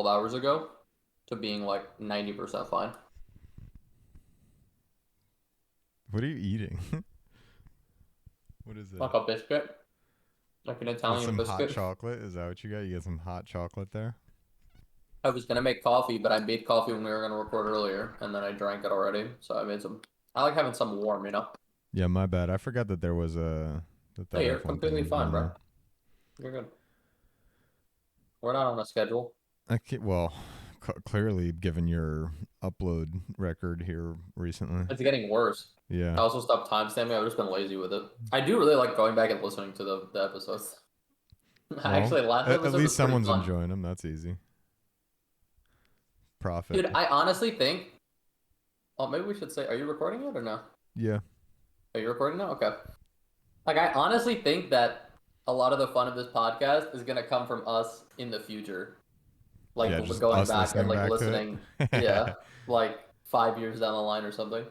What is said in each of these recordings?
hours ago to being like 90% fine. What are you eating? What is Like that? a biscuit, like an Is Italian some hot biscuit. chocolate? Is that what you got? You got some hot chocolate there? I was gonna make coffee, but I made coffee when we were gonna record earlier, and then I drank it already. So I made some. I like having some warm, you know. Yeah, my bad. I forgot that there was Hey, that you're F1 thing completely was fine, going bro. on. You're good. We're not on a schedule. Well, clearly, given your upload record here recently. It's getting worse. Yeah. I also stopped timestamping. I've just been lazy with it. I do really like going back and listening to the episodes. Well, Actually, last at episode least was pretty someone's fun. enjoying them. That's easy. Profit. Dude, I honestly think. Oh, maybe we should say, are you recording it or no? Yeah. Are you recording now? Okay. Like, I honestly think that a lot of the fun of this podcast is gonna come from us in the future, like Yeah, just going us back and listening like back to listening. it. Yeah, like 5 years down the line or something.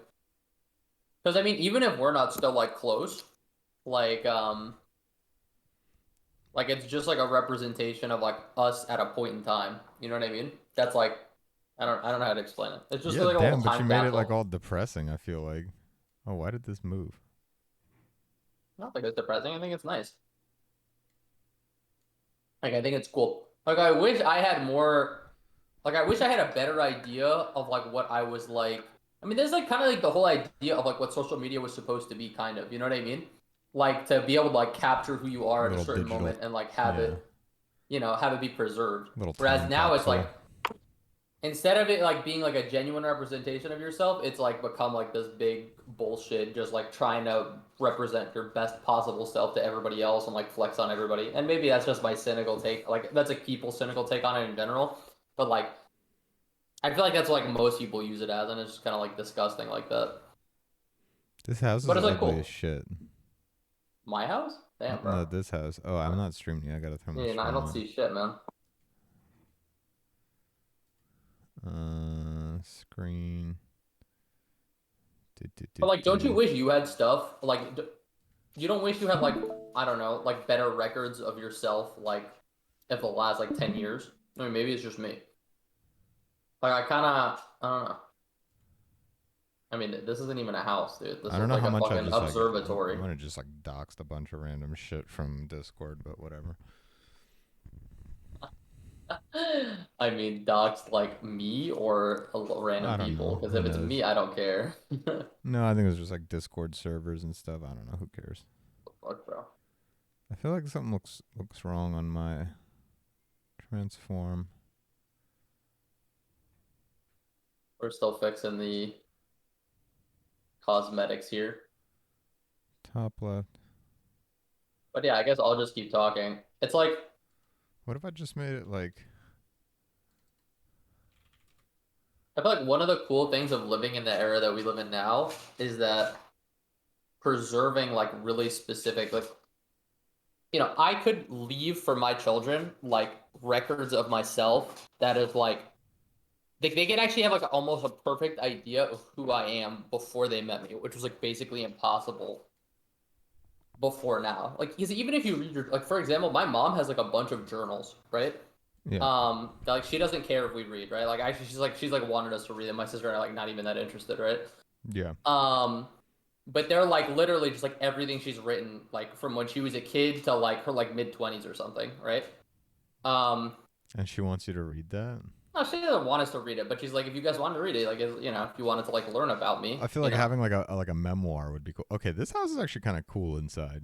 Because I mean, even if we're not still like close, like like it's just like a representation of like us at a point in time. You know what I mean? That's like I don't know how to explain it. It's just Yeah, like a little damn, but you time made it like capsule. all depressing, I feel like. Oh, why did this move? I don't think it's depressing. I think it's nice. Like I think it's cool. Like I wish I had more. Like I wish I had a better idea of like what I was like. I mean, there's like kind of like the whole idea of like what social media was supposed to be, kind of. You know what I mean? Like to be able to like capture who you are at a Little certain digital, moment and like have yeah, it, have it be preserved. little Whereas time now it's like capsule. instead of it like being like a genuine representation of yourself, it's like become like this big bullshit, just like trying to represent your best possible self to everybody else and like flex on everybody. And maybe that's just my cynical take. Like that's a people cynical take on it in general. But like I feel like that's what, like most people use it as, and it's just kind of like disgusting like that. This house But is it's like ugly as cool. shit. My house? Damn, bro. No, this house. Oh, I'm not streaming yet. I gotta throw my Yeah, no, I stream don't see on. shit, man. Screen. Do, do, do, But like, don't you do. wish you had stuff like you don't wish you had like I don't know like better records of yourself like if the last like 10 years? I mean, maybe it's just me. Like I don't know. I mean, this isn't even a house, dude. This I don't is know like how a much I fucking just like. I observatory. might have just like doxed a bunch of random shit from Discord, but whatever. I mean, docs like me or random I don't people. know. Because Who if it's knows? me, I don't care. No, I think it was just like Discord servers and stuff. I don't know. Who cares? Fuck, bro. I feel like something looks wrong on my transform. We're still fixing the cosmetics here. Top left. But yeah, I guess I'll just keep talking. It's like What if I just made it like I feel like one of the cool things of living in the era that we live in now is that preserving like really specific like I could leave for my children like records of myself that is like they can actually have like almost a perfect idea of who I am before they met me, which was like basically impossible before now. Like because even if you read your like for example, my mom has like a bunch of journals, right? yeah, Like she doesn't care if we read, right? Like actually she's like wanted us to read them. My sister and I are like not even that interested, right? yeah, Um, but they're like literally just like everything she's written, like from when she was a kid to like her like mid 20s or something, right? Um, and she wants you to read that. no, she doesn't want us to read it, but she's like, if you guys want to read it, like, if you wanted to like learn about I me, feel like having like a memoir would be cool. Okay, this house is actually kind of cool inside.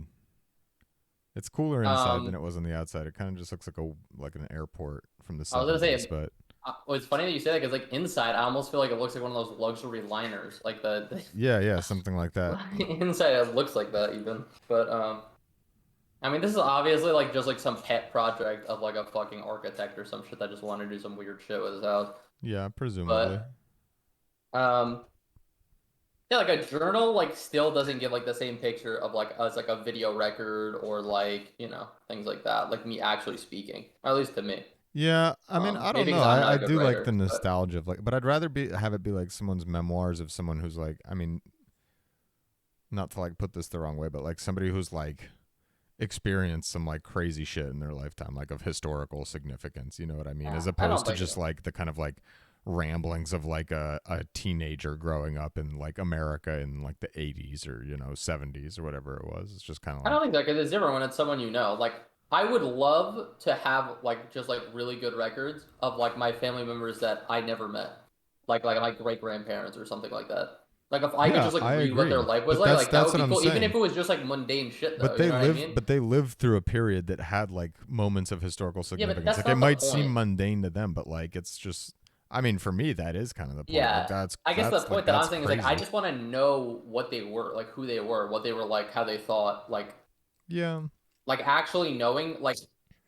It's cooler inside than Um, it was on the outside. It kind of just looks like an airport from the I was gonna '70s, say, but it's funny that you say that because like inside, I almost feel like it looks like one of those luxury liners, like yeah, something like that. inside it looks like that even, but I mean, this is obviously like just like some pet project of like a fucking architect or some shit that just wanted to do some weird shit with his house. Yeah, presumably. But um, yeah, like a journal like still doesn't give like the same picture of like us like a video record or like things like that. Like me actually speaking, or at least to me. Yeah, I mean, I don't Maybe know. because I'm not I a good do like the writer, but nostalgia of like, but I'd rather be have it be like someone's memoirs of someone who's like, I mean, not to like put this the wrong way, but like somebody who's like experience some like crazy shit in their lifetime, like of historical significance. You know what I mean? As I don't opposed to think just so. like the kind of like ramblings of like a teenager growing up in like America in like the 80s or, you know, 70s or whatever it was. It's just kind of I don't like, think that, because it's different when it's someone you know. Like, I would love to have like just like really good records of like my family members that I never met, like my great grandparents or something like that. Like if I could yeah, just like I read what their agree. life was But that's like that that's would what be I'm cool. Even if saying. it was just like mundane shit, though. You know what I mean? But they lived through a period that had like moments of historical Yeah, but significance. that's Like it not the might seem point. mundane to them, but like it's just, I mean, for me that is kind of the point. Like Yeah, I guess the that's like point that I'm that's saying is like I crazy. just want to know what they were, like who they were, what they were like, how they thought, Yeah. like actually knowing, like,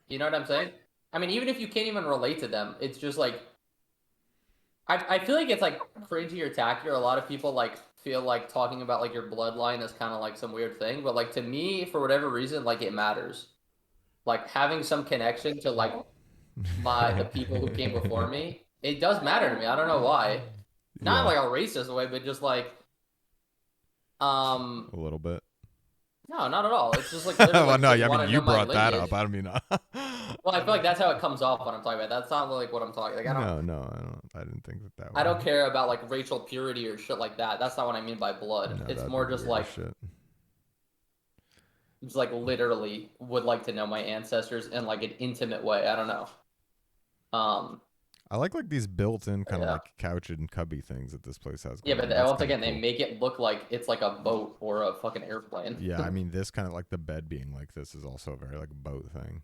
you know what I'm saying? I mean, even if you can't even relate to them, it's just like I feel like it's like cringy or tacky, or a lot of people like feel like talking about like your bloodline is kind of like some weird thing, but like to me, for whatever reason, like it matters. Like having some connection to like the people who came before me, it does matter to me. I don't know why. Not Yeah, like a racist way, but just like um a little bit. no, not at all. It's just like Well, literally no, just I mean want to you know my brought that up. lineage. I don't mean. Well, I feel like that's how it comes off when I'm talking about. That's not like what I'm talking. Like No, no, I don't. I didn't think that I way. don't care about like racial purity or shit like that. That's not what I mean by blood. No, It's that'd be more just weird as like shit. just like literally would like to know my ancestors in like an intimate way. I don't know. Um, I like these built-in kind of yeah, like couch and cubby things that this place has yeah, going but on. That's once kind of again, they cool. make it look like it's like a boat or a fucking airplane. Yeah, I mean this kind of like the bed being like this is also a very like boat thing.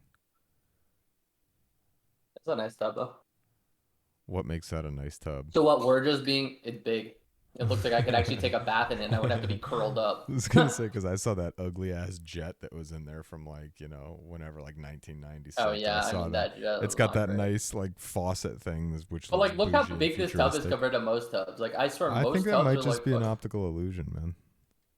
It's a nice tub though. What makes that a nice tub? So what we're just being it's big. It looks like I could actually take a bath in it and I would have to be curled I up. was gonna say because I saw that ugly ass jet that was in there from like, you know, whenever like Oh 1996. I yeah, I saw mean that. that jet It's was got not that great. nice like faucet thing, which But looks like, look how bougie and big this tub is futuristic. compared to most tubs. Like, I swear I think most that tubs might are just like be an fucking. optical illusion, man.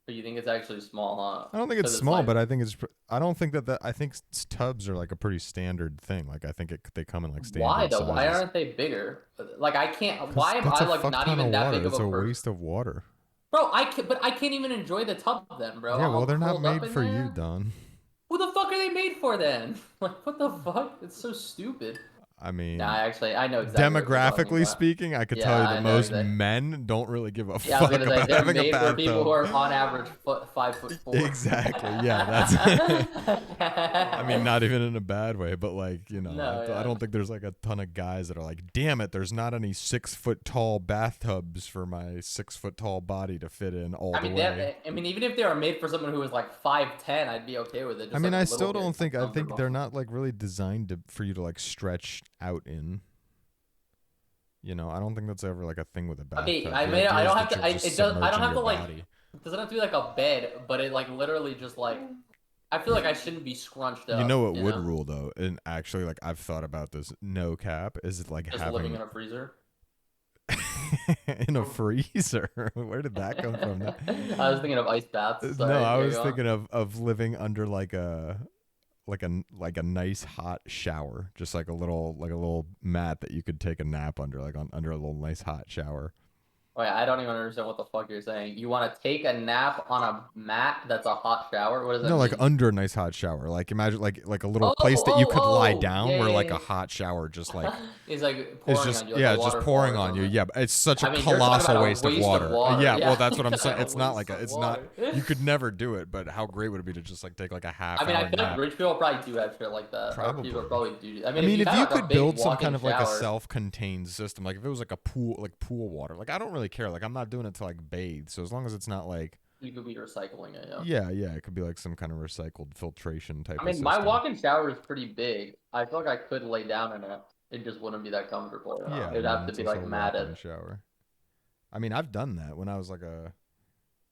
But you think it's actually small, huh? I don't think it's Because it's small, like, but I think it's. I don't think that I think tubs are like a pretty standard thing. Like I think they come in like why standard though? Why sizes. aren't they bigger? Like, I can't. Cause Why am that's I a like fuck not ton of even that water. big of It's a a person, waste of water. bro? But I can't even enjoy the tub then, bro. Yeah, I'm well, all they're not curled up made in for you, there. Don. Who the fuck are they made for then? Like, what the fuck? It's so stupid. I Nah, mean, I know exactly what you're talking demographically about. speaking, I could tell Yeah, you that I know most exactly. men don't really give a Yeah, I was fuck gonna say about they're having a made for people who bathtub. are on average 5'4". Exactly. Yeah, that's. I mean, not even in a bad way, but like, you know, No, I yeah. don't think there's like a ton of guys that are like, damn it, there's not any 6 foot tall bathtubs for my 6 foot tall body to fit in all I the mean, way. I mean, even if they were made for someone who was like 5'10", I'd be okay with it. I Just mean, like a I little still bit don't think, I think uncomfortable. they're not like really designed for you to like stretch out in. You know, I don't think that's ever like a thing with a Okay, bathtub. I The mean, I idea is don't have that to. you're just It does. I don't submerging have your to like. body. It doesn't have to be like a bed, but it like literally just like. I feel like I shouldn't be scrunched You know up. what You would know, rule though, and actually like I've thought about this, no cap, is like just living having in a freezer. in a freezer. Where did that come from? I was thinking of ice baths. No, Sorry, I yeah, was go on. thinking of living under like a nice hot shower, just like a little mat that you could take a nap under, like under a little nice hot shower. Wait, I don't even understand what the fuck you're saying. You want to take a nap on a mat that's a hot shower? What does that No, like mean? under a nice hot shower. Like imagine like a little Oh, place that you oh, could lie oh, down yeah, where like yeah, a hot shower just yeah. like It's like is pouring just on you like a yeah, just waterfall pouring or on you. something. Yeah, but it's such a I mean, you're talking colossal about a waste of waste of water. water. Yeah, well Yeah, that's what you're I'm talking saying. about a It's not like waste of it's not water. you could never do it, but how great would it be to just like take like a I half mean, I hour feel like nap? rich people probably do have shit like that, or people Probably. probably do. I I mean, if mean, you if had you like a could big build some walk-in kind of like a shower, self-contained system, like if it was like pool water, like I don't really care. Like I'm not doing it to like bathe. So as long as it's not like you could be recycling it. Yeah. yeah, it could be like some kind of recycled filtration I type of mean, my system. walk-in shower is pretty big. I feel like I could lay down in it. It just wouldn't be that comfortable. You know? Yeah, I It'd mean have to it's be also like a matted. walk-in shower. I mean, I've done that when I was like a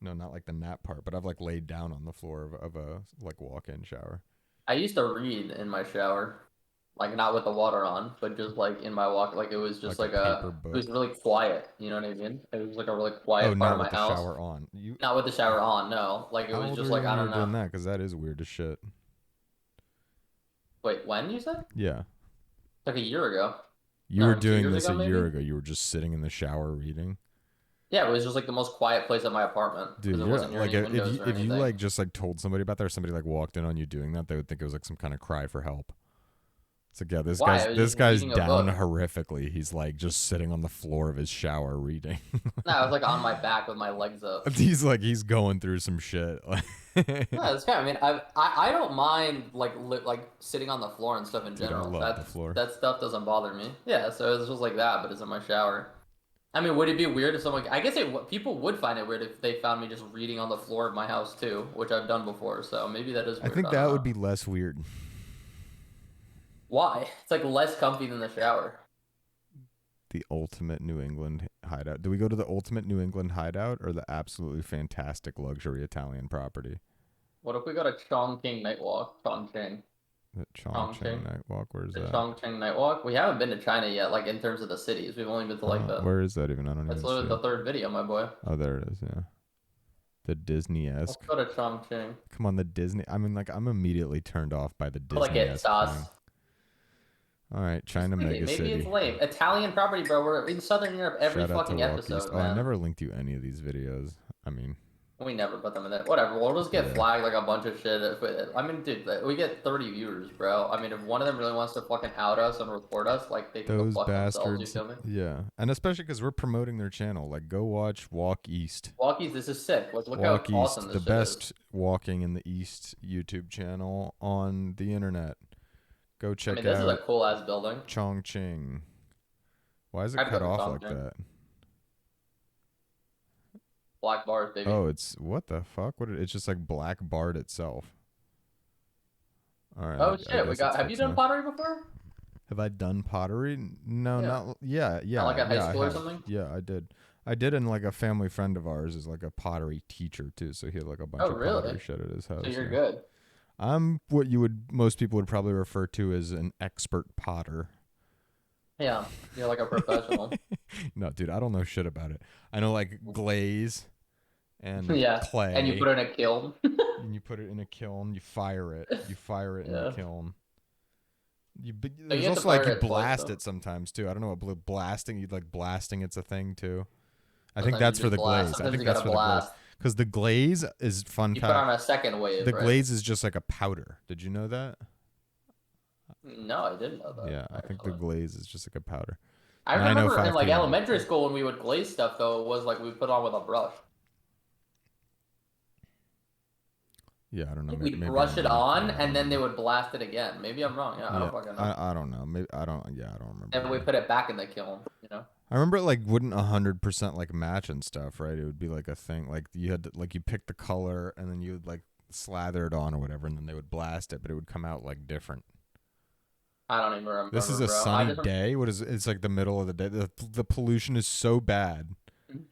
no, not like the nap part, but I've like laid down on the floor of a like walk-in shower. I used to read in my shower, like not with the water on, but just like in my walk. Like it was just Like a like paper it was book. really quiet. You know what I mean? It was like a really Oh, quiet part not of my with the house. shower on. You Not with the shower on, no. Like it how was old just were you like when I you were don't know. doing that? Because that is weird as shit. Wait, when you said? Yeah. Like a year ago. You were No, two doing years this a ago year maybe. ago. You were just sitting in the shower reading. Yeah, it was just like the most quiet place at my apartment Dude, because it you're wasn't near like any if windows you or if you anything. like just like told somebody about that, or somebody like walked in on you doing that, they would think it was like some kind of cry for help. It's like, yeah, Why? I was this just guy's reading a down book. horrifically. He's like just sitting on the floor of his shower reading. No, I was like on my back with my legs up. He's going through some shit. No, it's kind of. I mean, I don't mind like sitting on the floor and stuff in Dude, I general. love the floor. That stuff doesn't bother me. Yeah, so it's just like that, but it's in my shower. I mean, would it be weird if someone? I guess people would find it weird if they found me just reading on the floor of my house too, which I've done before. So maybe that is I weird. think I don't that would know be less weird. why. It's like less comfy than the shower. The ultimate New England hideout. Do we go to the ultimate New England hideout or the absolutely fantastic luxury Italian property? What if we go to Chongqing Night Walk? The Chongqing Chongqing, Night Walk. Where's the that? Chongqing Night Walk. We haven't been to China yet, like in terms of the cities. We've only been to like the. Where is that even? I don't That's even literally see. the third video, my boy. Oh, there it is. Yeah, the Disney Let's esque. go to Chongqing. Come on, the Disney. I mean, like I'm immediately turned off by the Like Disney it, esque thing. sauce. All right, China Maybe, mega maybe it's city. lame. Italian property, bro. We're in Southern Europe every Shout out to fucking Walk East. episode, Oh, I man. never linked you any of these videos. I mean, We never put them in there. Whatever. We'll just get yeah, flagged like a bunch of shit. I mean, dude, we get 30 viewers, bro. I mean, if one of them really wants to fucking out us and report us, like they can go those fuck themselves. You bastards. feel me? Yeah, and especially because we're promoting their channel. Like, go watch Walk East. Walkies, this is sick. Like, look how Walk awesome East, the this shit is. best walking in the East YouTube channel on the internet. Go I check mean, this is a out cool ass building. Chongqing. Why is it I'd cut go to off like Chongqing. that? Black bars, baby. Oh, it's what the fuck? It's just like black barred itself. All right, Oh I shit, we guess it's got. Have you fixed done now. pottery before? Have I done pottery? No, Yeah. not yeah, Not like at high I school or have. something. Yeah, I did. I did, and like a family friend of ours is like a pottery teacher too, so he had like a bunch Oh of really? pottery shit at his So house. you're Yeah. good. I'm what you would most people would probably refer to as an expert potter. Yeah, you're like a professional. No, dude, I don't know shit about it. I know like glaze and Yeah, and you clay, put it in a kiln. and you put it in a kiln. You fire it in the Yeah. kiln. So you There's have to also like fire you it twice blast though. it sometimes too. I don't know what blasting. You like blasting. It's a thing too. I think Sometimes you that's for just the blast. glaze. I Sometimes think you that's gotta for the glaze. blast. Because the glaze is fun You put on fact. a second wave, The right? glaze is just like a powder. Did you know that? No, I didn't know that Yeah, I think the actually. glaze is just like a powder. I remember in 905 like p.m. elementary school when we would glaze stuff though, it was like we put on with a brush. Yeah, I don't know. Like we'd Maybe brush I'm it wrong. on Yeah, I and don't then they know. would blast it again. Maybe I'm wrong. Yeah, I Yeah, don't fucking know. I don't know. Maybe I don't. Yeah, I don't remember. And we Either. put it back in the kiln, you know? I remember it like wouldn't 100% like match and stuff, right? It would be like a thing. Like you had to, like you pick the color and then you would like slather it on or whatever, and then they would blast it, but it would come out like different. I don't even This is remember, a bro. I sunny just day. What is it? It's like the middle of the day. The pollution is so bad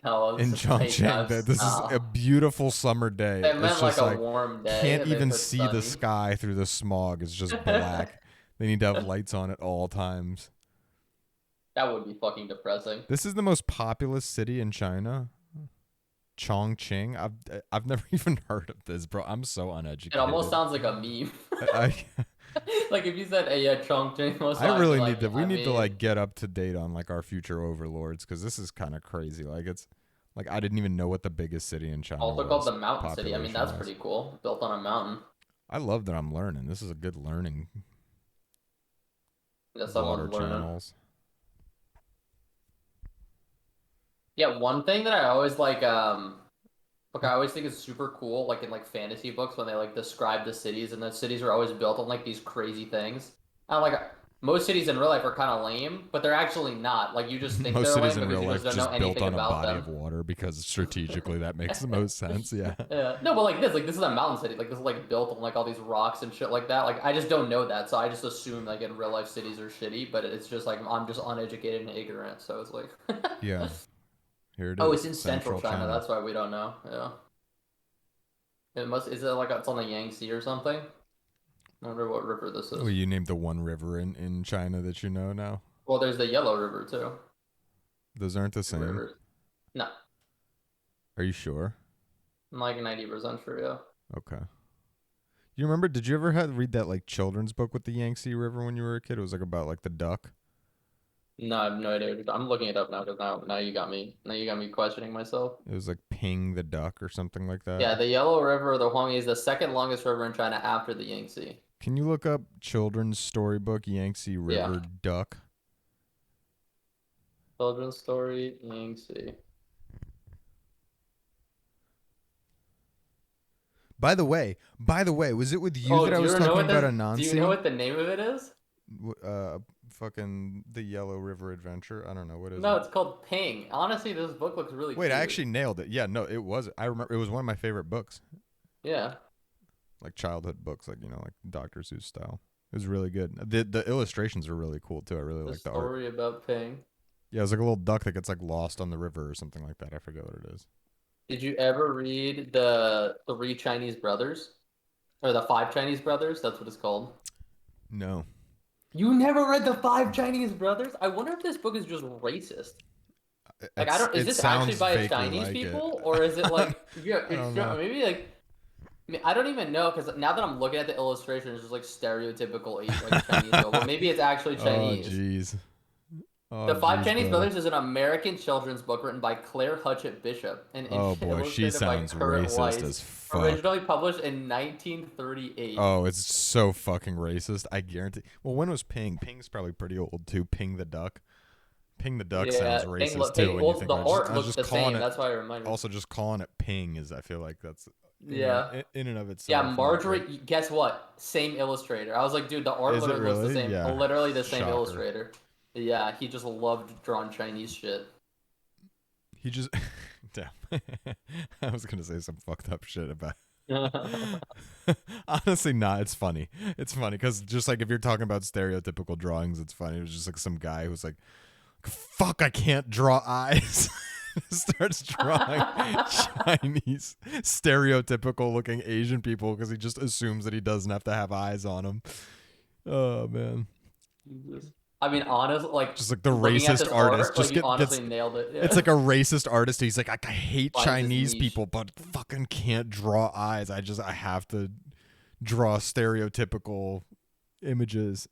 no, it's in just Chongqing nighttime. that this is a beautiful summer day. They It's meant like just a like warm day. can't And they even put see the sunny. sky through the smog. It's just black. They need to have lights on at all times. That would be fucking depressing. This is the most populous city in China. Chongqing. I've never even heard of this, bro. I'm so It almost uneducated. sounds like a meme. I Like if you said, "Hey, yeah, Chongqing," most I I'd be really like, need to. yeah, We I need to mean, like get up to date on like our future overlords because this is kind of crazy. Like it's like I didn't even know what the biggest city in China also was. called the Mountain City. I mean, that's population-wise. pretty cool. Built on a mountain. I love that I'm learning. This is a good learning That water someone's learning. channels. Yeah, one thing that I always like I always think is super cool, like in like fantasy books when they like describe the cities, and the cities are always built on like these crazy things. And like most cities in real life are kind of lame, but they're actually not. Like you just think Most they're cities lame in because real you life just don't know just built anything on a about body them. of water because strategically that makes the most sense. Yeah. Yeah. No, but like this is a mountain city. Like this is like built on like all these rocks and shit like that. Like I just don't know that, so I just assume like in real life cities are shitty. But it's just like I'm just uneducated and ignorant, so it's like. Yeah. Here it is. Oh, it's in Central China. That's why we don't know. Yeah. It must. Is it like it's on the Yangtze or something? I wonder what river this Well, is. you named the one river in China that you know now. Well, there's the Yellow River too. Those aren't the Two same. rivers. No, Are you sure? I'm like 90% sure. Yeah. Okay. You remember? Did you ever read that like children's book with the Yangtze River when you were a kid? It was like about like the duck. No, I have no idea. I'm looking it up now because now you got me questioning myself. It was like Ping the Duck or something like that. Yeah, the Yellow River, the Huanghe, is the second longest river in China after the Yangtze. Can you look up children's storybook Yangtze Yeah, River Duck? children's story Yangtze. By the way, was it with you Oh, that I was talking about do you know Anansi? what the name of it is? Fucking the Yellow River Adventure. I don't know what is No, it. it's called Ping. Honestly, this book looks really Wait, I cute. actually nailed it. Yeah, no, it was. I remember it was one of my favorite books, Yeah, like childhood books, like like Doctor Seuss style. It was really good. The illustrations are really cool too. I really the like the art. story about Ping. Yeah, it's like a little duck that gets like lost on the river or something like that. I forget what it is. Did you ever read the Three Chinese Brothers or the Five Chinese Brothers? That's what it's called. No, You never read the Five Chinese Brothers? I wonder if this book is just racist. Like, I don't. Is it this actually sounds by a vaguely Chinese like it. people, or is it like, yeah? I It's don't know. maybe like. I mean, I don't even know because now that I'm looking at the illustration, it's just like stereotypical like Chinese girl, but maybe it's actually Oh Chinese. jeez. The Oh Five jeez, Chinese brother. Brothers is an American children's book written by Claire Hutchett Bishop and Oh boy, she illustrated by sounds Kurt racist Weiss, as fuck. originally published in 1938. Oh, it's so fucking racist. I guarantee. Well, when was Ping? Ping's probably pretty old too. Ping the Duck. Ping the Duck sounds Yeah, racist too when you well, think the about it. art I was looks just the calling same. it. That's why it reminded me. Also, just calling it Ping is. I feel like that's Yeah. in and of Yeah, itself not good. Marjorie, guess what? Same illustrator. I was like, dude, the art Is it literally looks the really? same. Yeah. Literally the same Shocker. illustrator. Yeah, he just loved drawing Chinese shit. He just. Damn. I was gonna say some fucked up shit about. Honestly, not. It's funny. It's funny because just like if you're talking about stereotypical drawings, it's funny. It was just like some guy who's like, "Fuck, I can't draw eyes." Starts drawing Chinese stereotypical looking Asian people because he just assumes that he doesn't have to have eyes on him. Oh man, I mean, honest, like just like the looking at racist this artist art, like just you gets. honestly nailed it. It's Yeah. like a racist artist. He's like, I hate Finds his Chinese niche. people, but fucking can't draw eyes. I have to draw stereotypical images.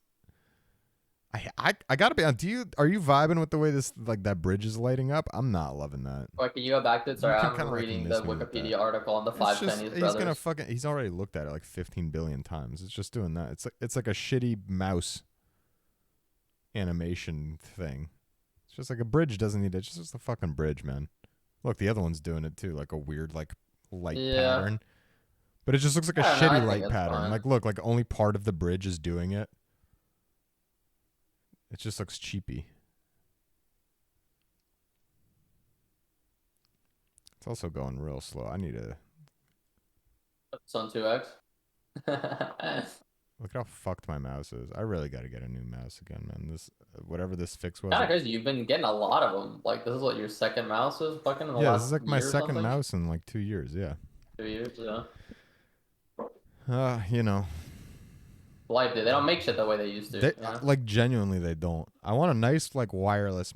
I gotta be on. Are you vibing with the way this like that bridge is lighting up? I'm not loving that. Wait, can you go back to it? You Sorry, can I'm kind of like reading miss the me with that. Wikipedia article on the It's Five just Chinese he's gonna Brothers. fucking he's already looked at it like 15 billion times. It's just doing that. It's like a shitty mouse animation thing. It's just like a bridge doesn't need it. It's just a fucking bridge, man. Look, the other one's doing it too, like a weird like light Yeah, pattern. But it just looks like a I don't know. I shitty think light it's pattern. fine. Like look, like only part of the bridge is doing it. It just looks cheapy. It's also going real slow. I need to It's on 2x. look at how fucked my mouse is. I really got to get a new mouse again, man. This whatever this fix was. Kind of crazy. You've been getting a lot of them. Like, this is what your second mouse is fucking in the Yeah, this last is like my year or second something? mouse in like 2 years. Yeah. 2 years, yeah. You know, Life, dude. They don't make shit the way they used to. they Yeah. like genuinely they don't. I want a nice like wireless.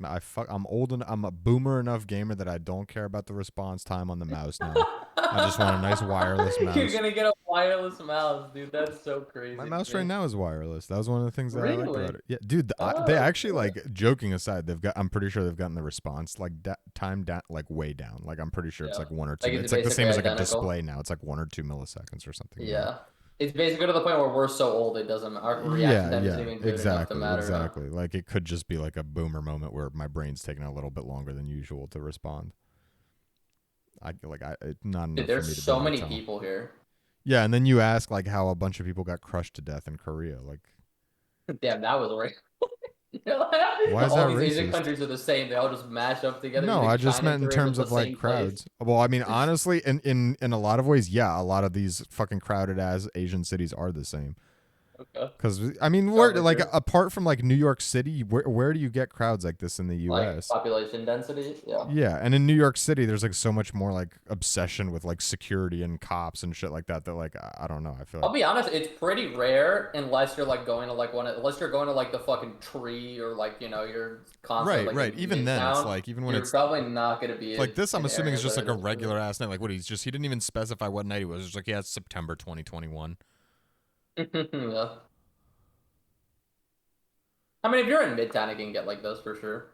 I'm old and I'm a boomer enough gamer that I don't care about the response time on the mouse now. I just want a nice wireless You're mouse. gonna get a wireless mouse, dude. That's so My crazy to mouse right me. now is wireless. That was one of the things that I liked Really? about it. Yeah, dude. They Oh, actually shit. like joking aside, they've got. I'm pretty sure they've gotten the response like time down, like way down. Like I'm pretty sure it's Yeah. like 1 or 2. Like, it's It's like the same basically as like a identical. display now. It's like 1 or 2 milliseconds or something. Yeah. It's basically to the point where we're so old it doesn't our reaction Yeah, time isn't yeah, even good enough to matter now. exactly. Like it could just be like a boomer moment where my brain's taking a little bit longer than usual to respond. Not Dude, enough for there's me to be so like, many tell. people here. Yeah, and then you ask like how a bunch of people got crushed to death in Korea. Like, Damn, that was right. why is All that these Asian racist? countries are the same. They all just mash up together. You No, I think just China and meant in Korea live terms the of like same place? crowds. Well, I mean, honestly, in a lot of ways, yeah, a lot of these fucking crowded ass Asian cities are the same. Okay. Because I mean, where Probably like true. apart from like New York City, where do you get crowds like this in the Like U.S.? population density. Yeah. Yeah, and in New York City, there's like so much more like obsession with like security and cops and shit like that. That like I don't know. I feel I'll like be honest, it's pretty rare unless you're like going to like unless you're going to like the fucking tree or like you're constantly like right. in Even then, it's Midtown. like even when You're it's probably not gonna be like this, I'm in assuming areas is just that like a are just regular ass night. Like what he didn't even specify what night it was. It's like yeah, it's September 2021. yeah. I mean, if you're in Midtown, you can get like those for sure.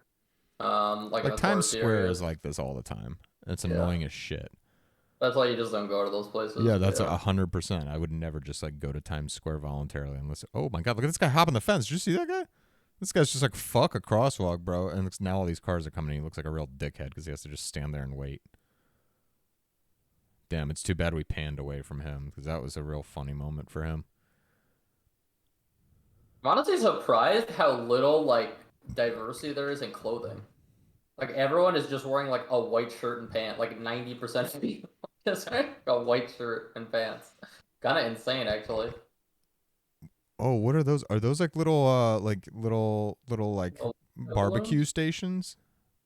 Like in Like the Times touristy Square is areas. like this all the time. It's Yeah, annoying as shit. that's why you just don't go to those Yeah, places. that's Yeah. 100%. I would never just like go to Times Square voluntarily unless. Oh my god, look at this guy hopping the fence. Did you see that guy? This guy's just like fuck a crosswalk, bro. And now all these cars are coming. He looks like a real dickhead because he has to just stand there and wait. Damn, it's too bad we panned away from him because that was a real funny moment for him. I'm honestly surprised how little like diversity there is in clothing. Like everyone is just wearing like a white shirt and pants. Like 90% of people just wearing a white shirt and pants. Kind of insane, actually. Oh, what are those? Are those like little like Oh, the barbecue balloons? stations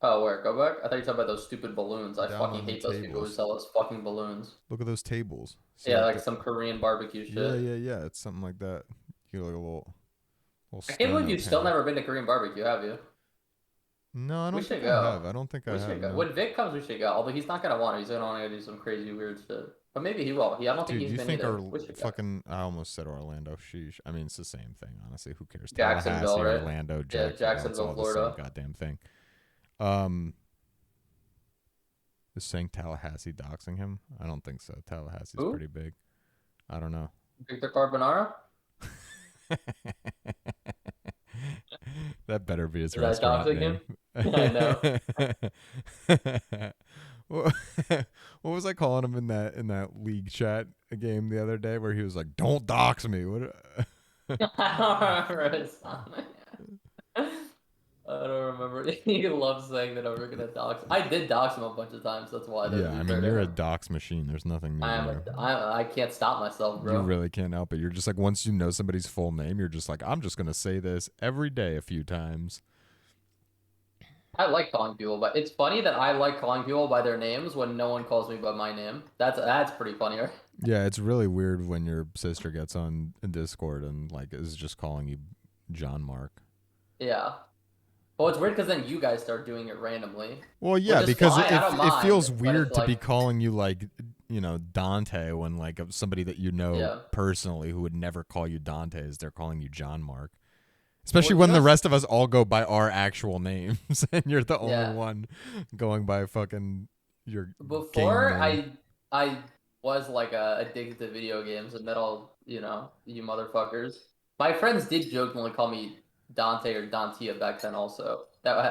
Oh, where? Go back? I thought you were talking about those stupid balloons. I down fucking on the hate those people who tables? sell those fucking balloons. Look at those tables. See Yeah, like like the some Korean barbecue yeah, shit. yeah, yeah. It's something like that. You get like a little I can't believe sterno you've still panel. never been to Korean barbecue, have you? No, I We don't should think I have. go. I don't think I We should have. go. No, When Vic comes, we should go. Although he's not gonna want to. He's gonna want to do some crazy weird shit. But maybe he will. I don't think dude. he's You been think either. our We should go. fucking? I almost said Orlando. Sheesh. I mean, it's the same thing. Honestly, who cares? Jacksonville, Tallahassee, right? Orlando, Yeah, Jacksonville. It's Jacksonville, all the same Florida. goddamn thing. Um, is saying Tallahassee doxing him? I don't think so. Tallahassee's Who? pretty big. I don't know. Victor Carbonara? That better be his Is that restaurant doxing him? name. I know. what what was I calling him in that league chat game the other day where he was like, "Don't dox me." What? I don't remember his song. I don't remember. He loves saying that I'm gonna dox. I did dox him a bunch of times. That's why, though, to Yeah, be I fair mean to you're a him. dox machine. There's nothing new I am there. I can't stop myself, You bro. really can't help it. You're just like once you know somebody's full name, you're just like, I'm just gonna say this every day a few times. I like calling people, but it's funny that I like calling people by their names when no one calls me by my name. That's pretty funny, right? Yeah, it's really weird when your sister gets on Discord and like is just calling you John Mark. Yeah. Well, it's weird because then you guys start doing it randomly, Well, which yeah, is because fine. I don't it mind, feels but it's weird to be like, calling you like Dante when like somebody that you know yeah. personally who would never call you Dante is they're calling you John Mark. Well, Especially when the rest of us all go by our actual names and you're the only yeah. one going by fucking your game Before name. I was like addicted to video games and metal, you motherfuckers. My friends did jokingly call me Dante or Dantia back then also.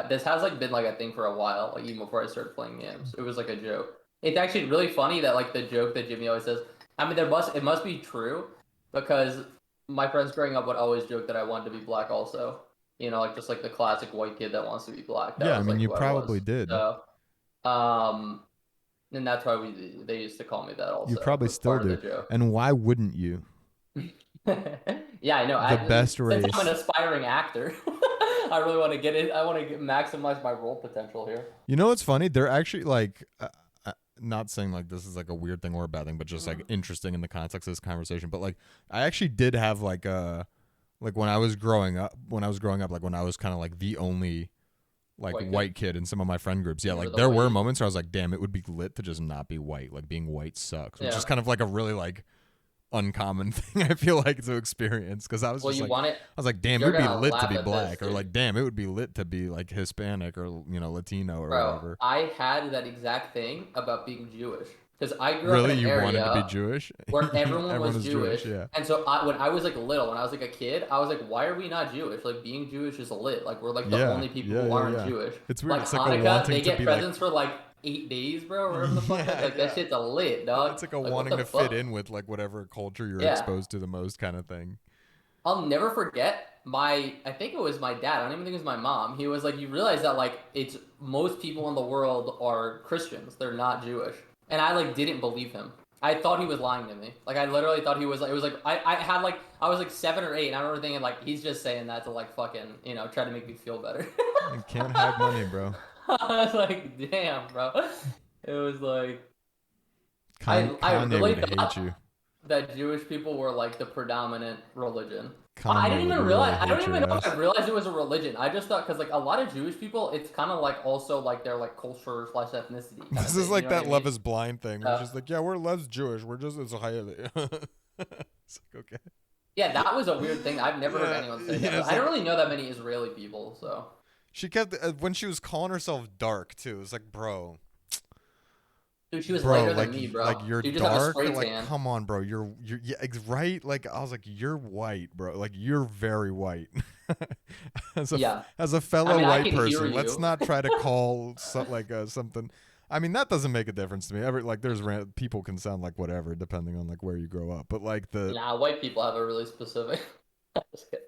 This has like been like a thing for a while, like even before I started playing games. It was like a joke. It's actually really funny that like the joke that Jimmy always says. I mean, it must be true because my friends growing up would always joke that I wanted to be black also. Like just like the classic white kid that wants to be black. That Yeah, I was mean like you who I probably was. did. So um, and that's why they used to call me that You also. probably Was still part of do. the joke. And why wouldn't you? Yeah, I know. The best Since I'm an race. aspiring actor, I really want to get it. I want to maximize my role potential here. You know what's funny? They're actually like not saying like this is like a weird thing or a bad thing, but just like interesting in the context of this conversation. But like I actually did have like when I was growing up, like when I was kind of like the only like White kid. white kid in some of my friend groups. Yeah, You were like the there were whitey. moments where I was like, damn, it would be lit to just not be white. Like being white sucks, which is Yeah. kind of like a really like uncommon thing I feel like to experience because I was Well, just you like want it. I was like, damn, it You're would be gonna lit to laugh be at this, black, or dude. like, damn, it would be lit to be like Hispanic or Latino or Bro, whatever. I had that exact thing about being Jewish because I grew up in Really, an you wanted to be area Jewish? where everyone Everyone was is Jewish, Jewish. yeah. And so when I was like little, when I was like a kid, I was like, why are we not Jewish? Like being Jewish is lit. Like we're like the Yeah, only people yeah, who yeah, aren't yeah. Jewish. It's weird. Like It's like a Hanukkah, wanting they to get be like, presents for like 8 days, bro, or whatever the fuck. yeah, Like that yeah. shit's a lit, dog. It's like a Like what wanting the to fit fuck? in with like whatever culture you're Yeah. exposed to the most kind of thing. I'll never forget I think it was my dad. I don't even think it was my mom. He was like, you realize that like it's most people in the world are Christians. They're not Jewish. And I like didn't believe him. I thought he was lying to me. Like I literally thought he was like it was like I had like I was like 7 or 8 and I remember thinking like he's just saying that to like fucking, try to make me feel better. You can't hide money, bro. I was like, damn, bro. It was like I Kanye really would hate thought you. that Jewish people were like the predominant religion. I Kanye didn't would even really realize. I don't hate your even know if I ass. realized it was a religion. I just thought because like a lot of Jewish people, it's kind of like also like their like culture slash ethnicity kind of This is thing. You like know what that I Love mean? Is Blind thing. We're Uh, just like, yeah, we're less Jewish. We're just as high. It's like, okay. Yeah, that was a weird thing. I've never heard Yeah, anyone say that, yeah, but it's I don't like really know that many Israeli people, so she kept when she was calling herself dark too. It was like, dude, she was bro, lighter than me, bro. like you're You just have a dark. spray Like, tan. come on, bro. You're yeah, right. Like I was like, you're white, bro. Like you're very white. Yeah. As a I fellow mean, I white can hear person, let's you. not try to call something. I mean, that doesn't make a difference to me. There's people can sound like whatever depending on like where you grow up. But like the Nah, white people have a really specific. Just kidding.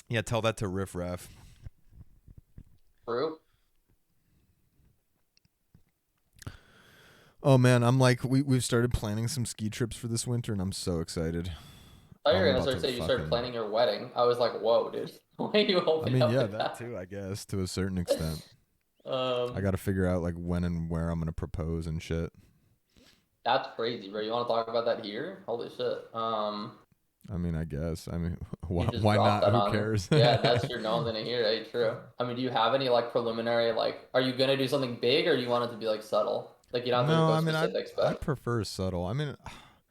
yeah, tell that to Riff Raff. True. Oh man, I'm like we've started planning some ski trips for this winter, and I'm so excited. I thought you were I'm gonna about start to saying you started fucking. planning your wedding. I was like, whoa, dude. Why are you I opening mean, up yeah, like that that? too. I guess to a certain extent. I Um, got to figure out like when and where I'm gonna propose and shit. that's crazy, bro. You want to talk about that here? Holy shit. I mean, I guess. I mean, You just why dropped not? that Who on me. cares? Yeah, that's true. No one's gonna hear it. Hey, true. I mean, do you have any like preliminary like? Are you gonna do something big, or do you want it to be like subtle? Like you don't have to No, go I mean, specifics, I but prefer subtle. I mean,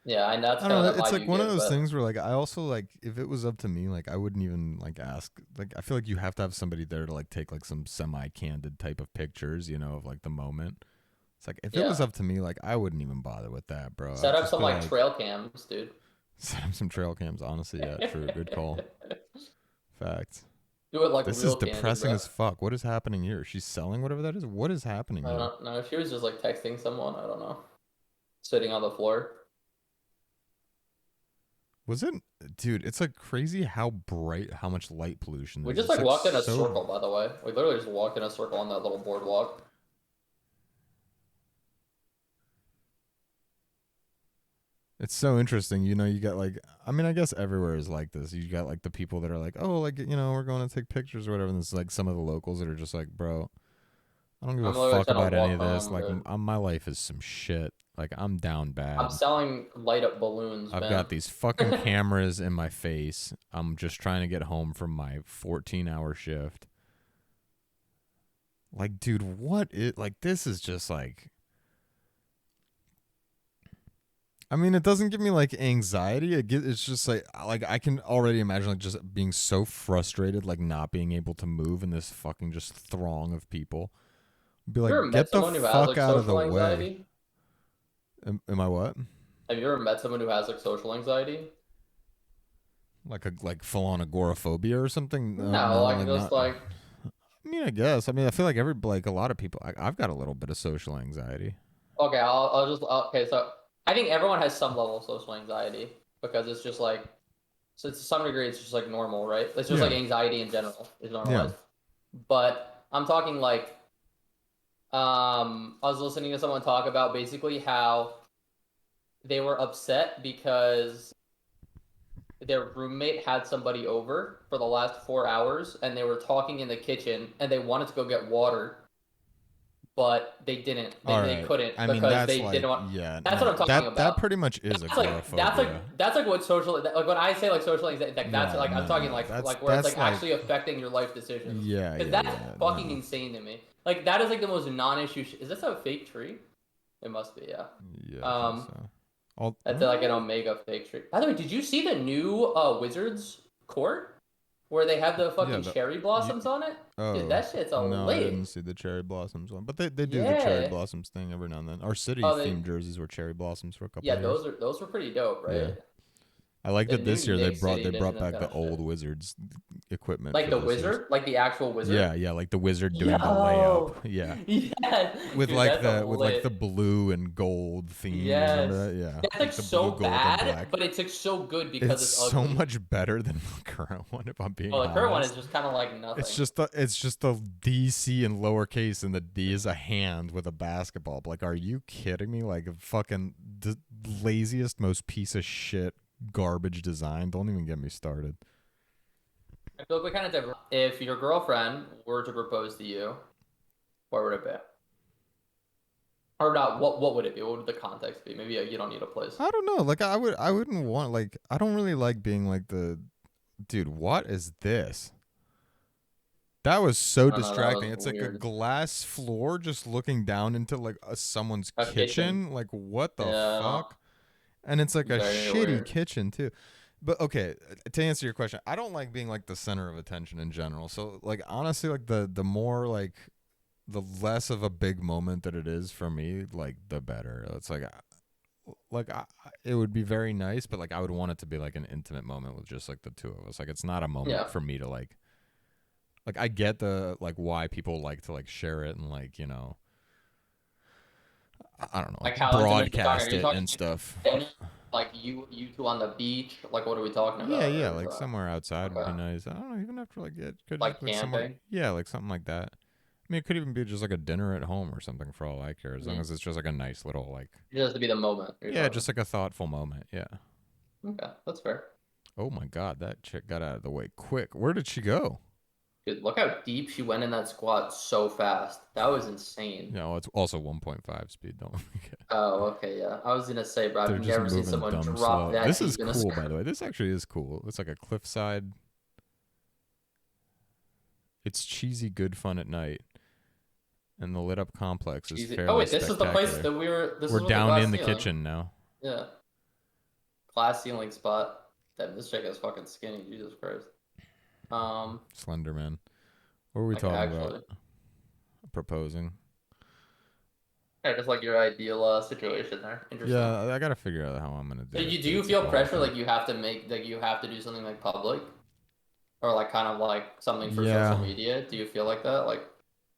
yeah, I know that's I don't kind know. of the It's vibe like you one of give. those But things where like I also like if it was up to me, like I wouldn't even like ask. Like I feel like you have to have somebody there to like take like some semi-candid type of pictures, of like the moment. It's like if it was yeah, up to me, like I wouldn't even bother with that, bro. set I'd up just some be like like, trail cams, dude. set up some trail cams. Honestly, yeah, true, good call. Fact. Do it like This is real candid, depressing bro. as fuck. What is happening here? She's selling whatever that is. What is happening I here? don't know. She was just like texting someone. I don't know. Sitting on the floor. Was it, dude? It's like crazy how bright, how much light pollution We there is. just It's like like walked in a so. circle, by the way. We literally just walked in a circle on that little boardwalk. It's so interesting. You got like, I mean, I guess everywhere is like this. You got like the people that are like, oh, like we're going to take pictures or whatever. And there's like some of the locals that are just like, bro, I don't give a I'm literally fuck trying to about any walk of this. home, Like, dude. my life is some shit. Like, I'm down I'm bad. selling light up balloons, I've man. got these fucking cameras in my face. I'm just trying to get home from my 14-hour shift. Like, dude, this is just like, I mean, it doesn't give me like anxiety. It's just like I can already imagine like just being so frustrated, like not being able to move in this fucking just throng of people. Be You ever like, met get the someone who has fuck like out of the social way. anxiety? Am I what? Have you ever met someone who has like social anxiety? Like full on agoraphobia or something? No, No, no, like like just not. like I mean, I guess. I mean, I feel like a lot of people. I've got a little bit of social anxiety. okay, I'll just okay. So I think everyone has some level of social anxiety because it's just like so to some degree it's just like normal, right? It's just like Yeah, anxiety in general is yeah. normalized. But I'm talking like I was listening to someone talk about basically how they were upset because their roommate had somebody over for the last 4 hours and they were talking in the kitchen and they wanted to go get water, but they didn't. All They right. couldn't I mean, because that's they didn't like, want. yeah, That's what no, I'm talking that about. pretty much is agoraphobia. That's like what social like when I say like social anxiety like that's No, like I'm no, talking no. like where it's That's like like, actually affecting your life decisions yeah, because yeah, that's yeah. fucking No, insane to me. Like that is like the most non-issue. Is this a fake tree? It must be, yeah. yeah, I think Um, so. All, that's like an Omega fake tree. By the way, did you see the new Wizards court where they have the yeah, fucking cherry you, blossoms on it? Dude, oh that shit's a no, I didn't lit. see the cherry blossoms one, but they do the cherry Yeah. blossoms thing every now and then. Our city Oh, they themed jerseys were cherry blossoms for a couple yeah, of years. those were pretty dope, Yeah. right? I like The that new this year Nick they City brought edition is back kind the of old shit. Wizards equipment Like for the this year's. wizard, like the actual Yeah, wizard. yeah, like the wizard doing the layup. Yo, Yeah. yes, With dude, like that's a the lit. blue and gold theme. Yes, Remember that? Yeah. that's like Like the blue, so gold, and bad, black. but it's like so good It's because it's so ugly. much better than the current one, if I'm being Well, the current one is honest. just kind of like It's nothing. just the DC in lowercase, and the D is a hand with a basketball. Like, are you kidding me? Like, fucking the laziest, most piece of shit garbage design. Don't even get me started. I feel like we kind of differ. If your girlfriend were to propose to you, what would it be? Or not? What would it be? What would the context be? Maybe you don't need a place. I don't know. Like, I wouldn't want like I don't really like being like the dude. What is this? That was so I don't know. That distracting. was It's like a weird. glass floor just looking down into like someone's A kitchen. kitchen. Like what the Yeah. fuck? And it's like a Very shitty weird. kitchen too. But okay, to answer your question, I don't like being like the center of attention in general. So like honestly, like the more like the less of a big moment that it is for me, like the better. It's it would be very nice, but like I would want it to be like an intimate moment with just like the two of us. Like it's not a moment Yeah. for me to like I get the like why people like to like share it and like, you know, I don't know, like Like how intimate you talking? Are broadcast you it talking and stuff. dinner? Like you two on the beach? Like what are we talking Yeah, about? yeah, Or like somewhere outside would be okay, nice. I don't know, even after like it could just like be like somewhere, camping. yeah, like something like that. I mean, it could even be just like a dinner at home or something for all I care, as long Mm-hmm. as it's just like a nice little like, It has to be the moment you're yeah, talking. just like a thoughtful moment. Yeah. Okay, that's fair. Oh my god, that chick got out of the way quick. Where did she go? Dude, look how deep she went in that squat so fast. That was insane. No, it's also 1.5 speed. Don't forget. Oh, okay, yeah. I was gonna say, bro, I've They're just never seen moving someone dumb drop slow. that This is deep in a cool, by squat. the way. This actually is cool. It's like a cliffside. It's cheesy, good fun at night, and the lit up complex is Oh fairly wait, this is the place spectacular. that we were. This We're is with the down glass in the ceiling. kitchen now. Yeah, glass ceiling spot. Damn, this chick is fucking skinny. Jesus Christ. Um, Slenderman. What were we like talking about? actually, Proposing. yeah, just like your ideal situation there. Interesting. Yeah, I gotta figure out how I'm gonna So do it. you do But you it's like feel a whole pressure thing. like you have to make like you have to do something like public or like kind of like something for social Yeah, media? Do you feel like that? Like,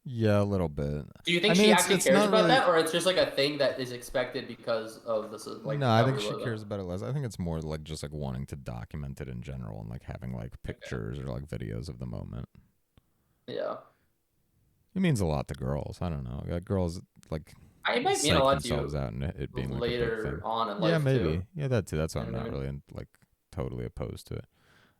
yeah, a little bit. do you I think mean, she actually it's cares not about really. that, or it's just like a thing that is expected because of this like No, I that think we she live in? cares about it less. I think it's more like just like wanting to document it in general and like having like Okay. pictures or like videos of the moment. Yeah. It means a lot to girls. I don't know. Girls like I might mean a psych lot to themselves you out and it being like a big later thing. on in Yeah, life too. maybe. Yeah, that too. That's why You I'm know what not I mean? really like totally opposed to it.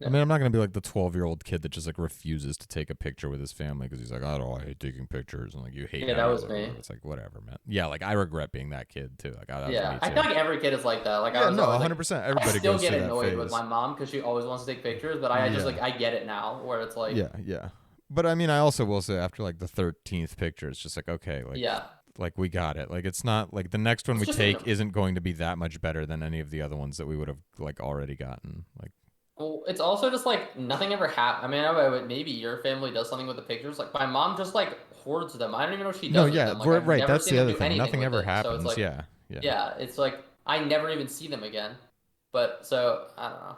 I Yeah. mean, I'm not gonna be like the 12-year-old kid that just like refuses to take a picture with his family because he's like, I don't, I hate taking pictures, and like you hate Yeah, how that you was look or me. whatever. It's like whatever, man. Yeah, like I regret being that kid too. Like that was Yeah, me I feel too. like every kid is like that. Like I Yeah, was no, always 100%. I Everybody still goes get through that annoyed with my phase. mom because she always wants to take pictures, but I just like Yeah, I get it now where it's like, yeah, yeah. But I mean, I also will say after like the 13th picture, it's just like okay, yeah, like we got it. Like it's not like the next one it's we just take isn't going to be that much better than any of the other ones that we would have like already gotten. Like well, it's also just like nothing ever happened. I mean, I know maybe your family does something with the pictures. Like my mom just like hoards them. I don't even know if she no, does with yeah, them. Like we're I've right. never That's seen the them other do thing. anything Nothing with ever it. So it's happens. like, Yeah, yeah. yeah, it's like I never even see them again. But so I don't know.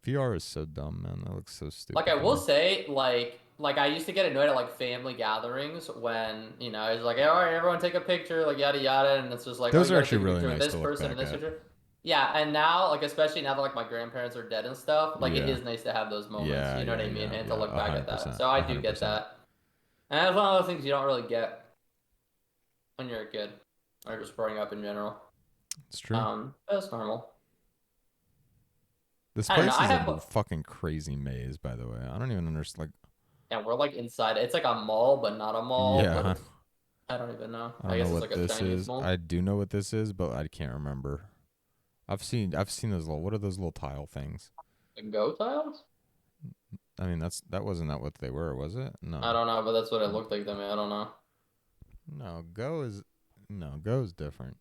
VR is so dumb, man. That looks so Like I stupid to will me. say, like I used to get annoyed at like family gatherings when it's like, all right, everyone take a picture, like yada yada, and it's just like, oh, Those you are got to actually take a really picture with nice this to look person and back this at. picture. Yeah, and now like especially now that like my grandparents are dead and stuff, like it Yeah, is nice to have those moments. yeah, You know what yeah, I mean? yeah, And to yeah. look A back at hundred that. percent, So I a do hundred get percent. that, and that's one of those things you don't really get when you're a kid or just growing up in general. It's true. That's normal. This I don't know. place I is a have, fucking crazy maze, by the way. I don't even understand. Like, and we're like inside. It's like a mall, but not a mall. But yeah, it's I don't even know. I I don't know guess it's what like a this Chinese is. mall. I do know what this is, but I can't remember. I've seen those little. What are those little tile things? Like Go tiles? I mean, that wasn't that what they were, was it? I No, don't know, but that's what it looked like to me. I don't know. no. Go is no. Go is different.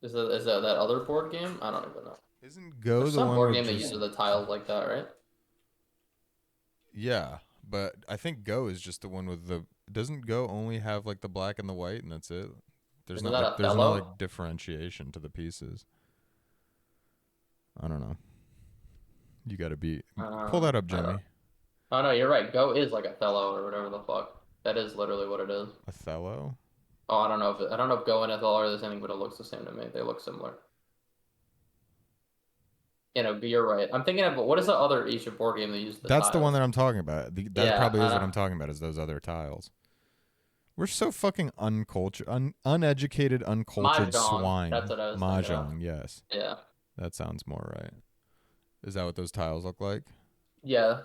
Is that that other board game? I don't even know. Isn't Go There's the some one board with game that just uses the tiles like that, right? yeah? But I think Go is just the one with the. Doesn't Go only have like the black and the white, and that's it? Isn't that There's no like Othello? differentiation to the pieces. I don't know. You got to be pull that up, I don't. Jimmy. Oh no, you're right. Go is like Othello or whatever the fuck. That is literally what it is. Othello. Oh, I don't know if Go and Othello are the same, but it looks the same to me. They look similar. But you're right. I'm thinking of what is the other Asian board game that uses the That's the one tiles? that I'm talking about. That Yeah, probably I is what don't. I'm talking about. Is those other tiles? We're so fucking uncultured, uneducated, uncultured Mahjong. That's swine. what I was thinking of. Mahjong, yes, Yeah. that sounds more right. Is that what those tiles look like? Yeah.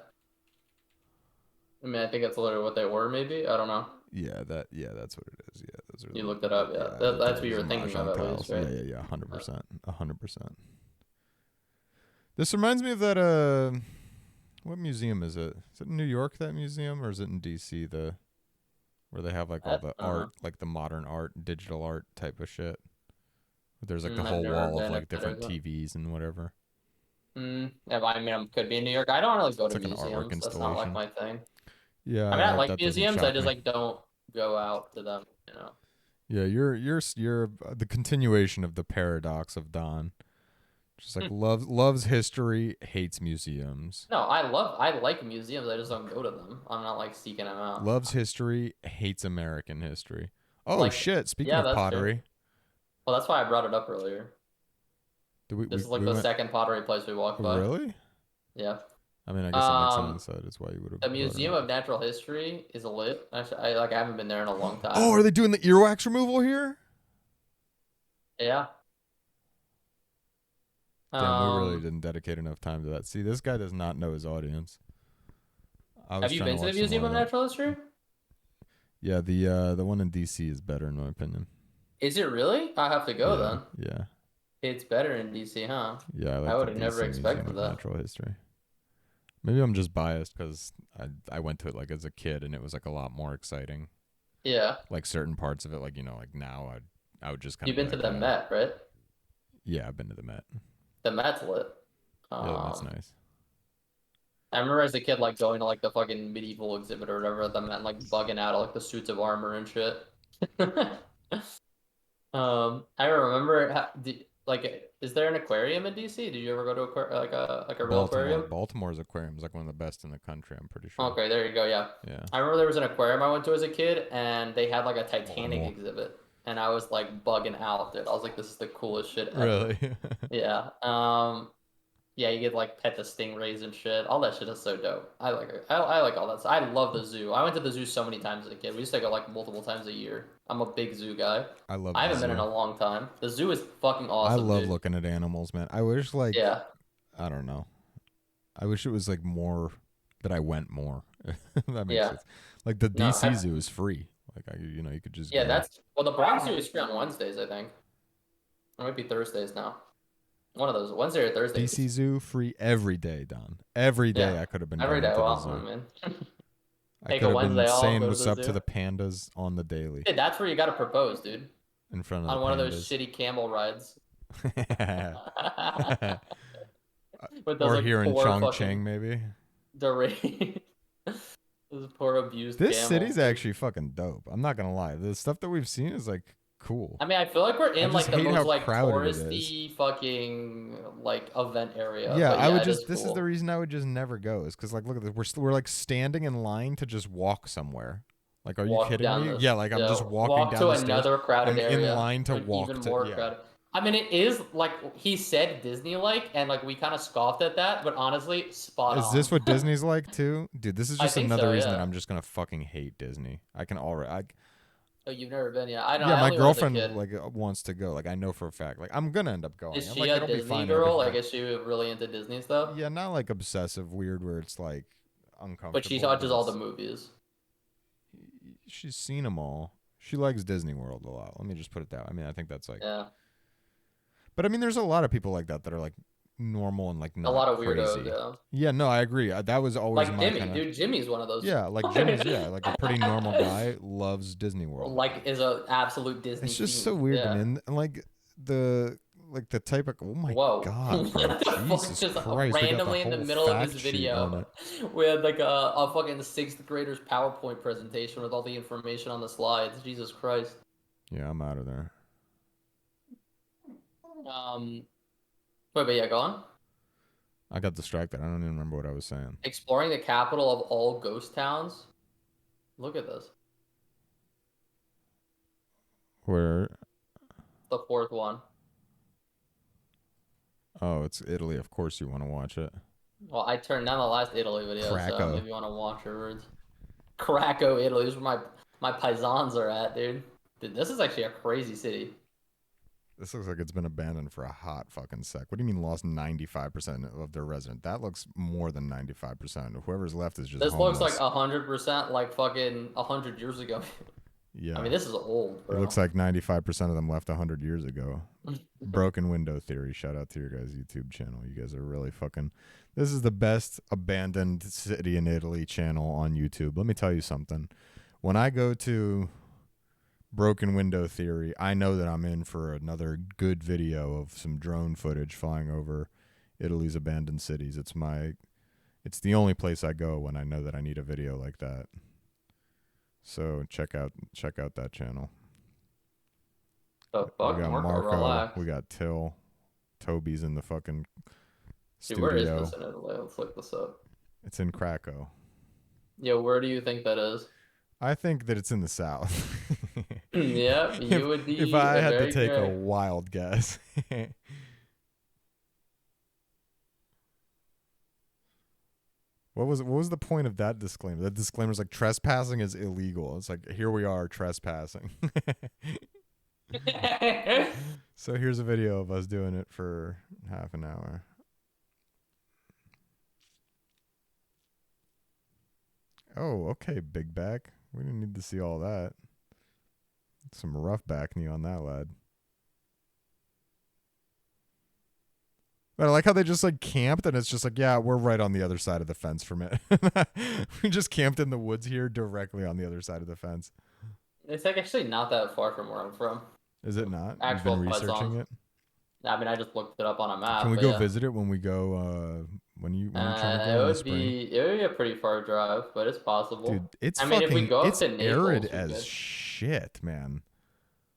I mean, I think that's literally what they were, maybe. I don't know. Yeah, that's what it is. Yeah, those are You looked it up, yeah. yeah, I looked it That's up what you as were thinking of, mahjong at least, tiles. right? Yeah, hundred Uh, percent, 100%. This reminds me of that. What museum is it? Is it in New York, that museum, or is it in DC? The where they have like all the I don't art, know. like the modern art, digital art type of shit. There's like the I've whole never wall of been. If like that different is it. TVs and whatever. Yeah, I mean, I could be in New York. I don't really go It's to like an artwork museums. That's not like installation. my thing. I mean, I Yeah, like that doesn't museums. I shock just me. like don't go out to them. You know. Yeah, you're the continuation of the paradox of Don. Just like loves history, hates museums. No, I like museums. I just don't go to them. I'm not like seeking them out. Loves history, hates American history. Oh Like, shit! Speaking yeah, of that's true. pottery, Well, that's why I brought it up earlier. did we This we, is like we the went second pottery place we walked by. really? Yeah. I mean, I guess that makes Um, sense. That is why you would have the brought it Museum up. of Natural History is lit. Actually, I haven't been there in a long Oh, time. are they doing the earwax removal here? Yeah. Damn, we really Um, didn't dedicate enough time to that. See, this guy does not know his audience. I was have you trying to been to the watch some more Museum of of that. Natural History? Yeah, the one in DC is better in my opinion. Is it really? I have to go Yeah, then. yeah, It's better in DC, huh? yeah. I I like the would have never DC Museum expected of that. Natural History. Maybe I'm just biased because I went to it like as a kid and it was like a lot more exciting. Yeah. Like certain parts of it, like like now I would just kind of You've be been to like, the Met, right? yeah, I've been to the Met. The Met's lit. Yeah, the Met's Um, nice. I remember as a kid, like going to like the fucking medieval exhibit or whatever at the Met, and, like bugging out at, like the suits of armor and shit. I remember like, is there an aquarium in DC? Did you ever go to like a real aquarium? Baltimore's aquarium is like one of the best in the country. I'm pretty sure. Okay, there you go. Yeah, Yeah, I remember there was an aquarium I went to as a kid, and they had like a Titanic Baltimore. exhibit, and I was like bugging out, dude. I was like, this is the coolest shit ever. Really? Yeah. Yeah, you get like pet the stingrays and shit. All that shit is so dope. I like it. I like all that stuff. I love the zoo. I went to the zoo so many times as a kid. We used to go like multiple times a year. I'm a big zoo guy. I love I the haven't been in zoo. a long time. The zoo is fucking I awesome, love dude. looking at animals, man. I wish like Yeah, I don't know. I wish it was like more that I went more. If that makes yeah. sense. Like the No, DC Zoo is free. Like you could just yeah, go. that's well. The Bronx Zoo is free on Wednesdays, I think. It might be Thursdays now. One of those, Wednesday or DC Thursdays. Zoo free every day, Don. Every Yeah, day I could have been every going day. to the Well, I zoo. mean, I take could a have been Wednesday off, saying go to what's the up to zoo. the pandas on the daily Dude, that's where you gotta propose, dude. in front of the On one of those pandas. shitty camel rides. With those Or like here in poor Chongqing, fucking maybe. deranged, those poor abused This camels, city's dude. actually fucking dope. I'm not gonna lie. The stuff that we've seen is like cool. I mean, I feel like we're I in just like the hate most how like crowded it is. touristy fucking like event area, Yeah, but I yeah, would it is just. This is the cool. reason I would just never go. Is because like, look at this. We're like standing in line to just walk somewhere. Like, are you Walk kidding down me? this, Yeah, like I'm yeah, just walking walk down to the stairs. another crowded I'm in area, line to and walk even to. more Yeah, crowded. I mean, it is like he said Disney-like, and like we kind of scoffed at that, but honestly, spot is this on. what Disney's like too, dude? This is I just think another so, reason that yeah. I'm just gonna fucking hate Disney. I can already. Oh, you've never been, yeah. I know. Yeah, I my only went as a girlfriend kid. like wants to go. Like I know for a fact. Like I'm gonna end up going. Is I'm she like a it'll be Disney fine. It'll be girl? Like, fine. is she really into Disney stuff? Yeah, not like obsessive, weird, where it's like But she uncomfortable. But watches all the it's movies. she's seen them all. She likes Disney World a lot. Let me just put it that way. I mean, I think that's like. Yeah. But I mean, there's a lot of people like that that are like normal and like A not lot of weirdos, crazy. yeah. Yeah, no, I agree. That was always Like my Jimmy, kind of. dude. Jimmy's one of those. Yeah, like Jimmy's. Yeah, like a pretty normal guy loves Disney World. Like, is a absolute Disney It's just so fiend. weird to Yeah. me. And like the the type of oh my Whoa. god, bro, What the fuck? Jesus Just Christ, we got the randomly in the whole middle of his fact sheet on video, it. we had like a fucking sixth grader's PowerPoint presentation with all the information on the slides. Jesus Christ. Yeah, I'm out of there. Um, wait, but yeah, go on. I got distracted. I don't even remember what I was saying. Exploring the capital of all ghost towns. Look at this. Where? The fourth one. Oh, it's Italy. Of course you want to watch it. Well, I turned down the last Italy video, so Krakow. maybe you want to watch your words. Krakow, Italy. This is where my paisans are at, dude. Dude, this is actually a crazy city. This looks like it's been abandoned for a hot fucking sec. What do you mean lost 95% of their resident? That looks more than 95%. Whoever's left is just This homeless. looks like 100% like fucking 100 years ago. Yeah. I mean, this is old, It bro. looks like 95% of them left 100 years ago. Broken window theory. Shout out to your guys' YouTube channel. You guys are really fucking. This is the best abandoned city in Italy channel on YouTube. Let me tell you something. When I go to broken window theory. I know that I'm in for another good video of some drone footage flying over Italy's abandoned cities. It's the only place I go when I know that I need a video like that. So check out that channel. The We fuck, got Marco, Marco, relax. we got Till, Toby's in the fucking Dude, where is studio. this in Italy? Let's look this up. It's in Krakow. Yo, where do you think that is? I think that it's in the south. Yep, you would If be I had to very take a correct. wild guess. What was the point of that disclaimer? That disclaimer is like trespassing is illegal. It's like here we are trespassing. So here's a video of us doing it for half an hour. Oh, okay, big back. We didn't need to see all that. Some rough back knee on that lad. But I like how they just like camped and it's just like, yeah, we're right on the other side of the fence from it. We just camped in the woods here directly on the other side of the fence. It's like actually not that far from where I'm from. Is it not? You've been Actual researching Pythons. it? I mean, I just looked it up on a Can map, we but go yeah. visit it when we go when you trying to It go in the would spring? be a pretty far drive, but it's Dude, possible. it's I mean, if we fucking go up it's to arid Naples, we as could. shit, man.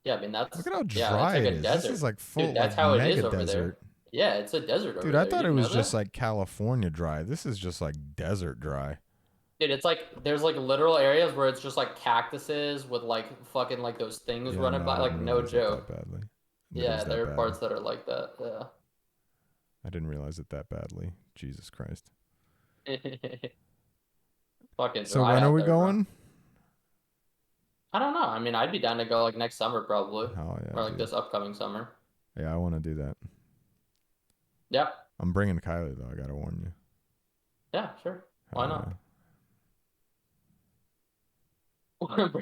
Yeah, I mean Look that's at how yeah, it's dry like it a is. This is desert. like Dude, full that's like how it is mega over desert. there. Yeah, it's a desert Dude, over I there. You thought it didn't know was just that? like California dry. This is just like desert dry. Dude, it's like there's like literal areas where it's just like cactuses with like fucking like those things Yeah, running no, I by, didn't like no realize it joke. that badly. That it Yeah, was that there are bad. parts that are like that. I didn't realize it that badly. Jesus Christ. Yeah. Fucking So dry when are out we there, bro. going? I don't know. I mean, I'd be down to go like next summer probably, Oh yeah, or like dude. this upcoming summer. Yeah, I want to do that. Yeah, I'm bringing Kylie though. I gotta warn you. yeah, sure. Why Hell yeah. not?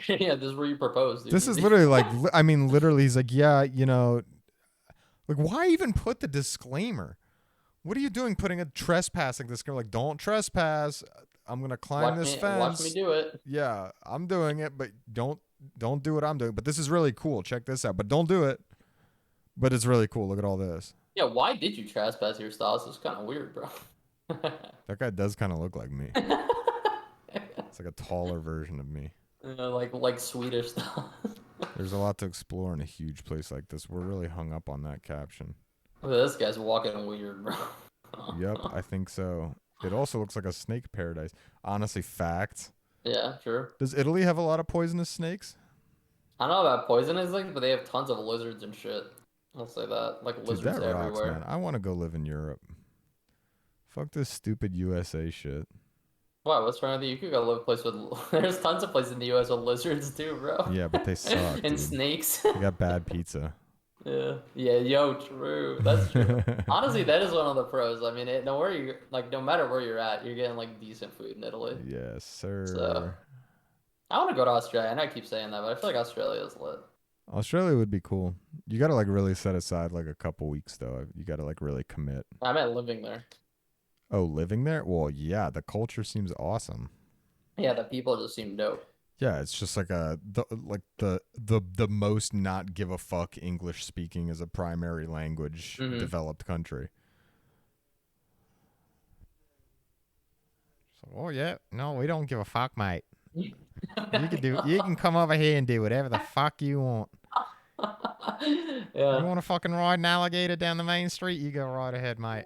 Yeah, this is where you propose, dude. This is Easy. literally like, I mean, literally, he's like, yeah, like, why even put the disclaimer? What are you doing putting a trespassing disclaimer? Like, don't trespass. I'm gonna climb this Watch me fence. do it. Yeah, I'm doing it, but don't do what I'm doing. But this is really cool. Check this out. But don't do it. But it's really cool. Look at all this. Yeah, why did you trespass your style? This is kind of weird, bro. That guy does kind of look like me. It's like a taller version of me. Like Swedish style. There's a lot to explore in a huge place like this. We're really hung up on that caption. This guy's walking weird, bro. Yep, I think so. It also looks like a snake paradise. Honestly, fact. Yeah, sure. Does Italy have a lot of poisonous snakes? I don't know about poisonous things, but they have tons of lizards and shit. I'll say that. Like Dude, lizards that rocks, man. everywhere. I want to go live in Europe. Fuck this stupid USA shit. Wow, what's wrong with you? You could go live a place with. There's tons of places in the U.S. with lizards too, bro. Yeah, but they suck, And dude. snakes. They got bad pizza. Yeah, yeah, yo, true. That's true. Honestly, that is one of the pros. I mean, no matter where you're at, you're getting like decent food in Italy. Yes, sir. So I want to go to Australia. And I keep saying that, but I feel like Australia is lit. Australia would be cool. You got to like really set aside like a couple weeks though. You got to like really commit. I meant living there. Oh, living there? Well, yeah, the culture seems awesome. Yeah, the people just seem dope. Yeah, it's just like the most not give a fuck English speaking as a primary language developed country. So, oh yeah, no, we don't give a fuck, mate. You can come over here and do whatever the fuck you want. Yeah. You want to fucking ride an alligator down the main street? You go right ahead, mate.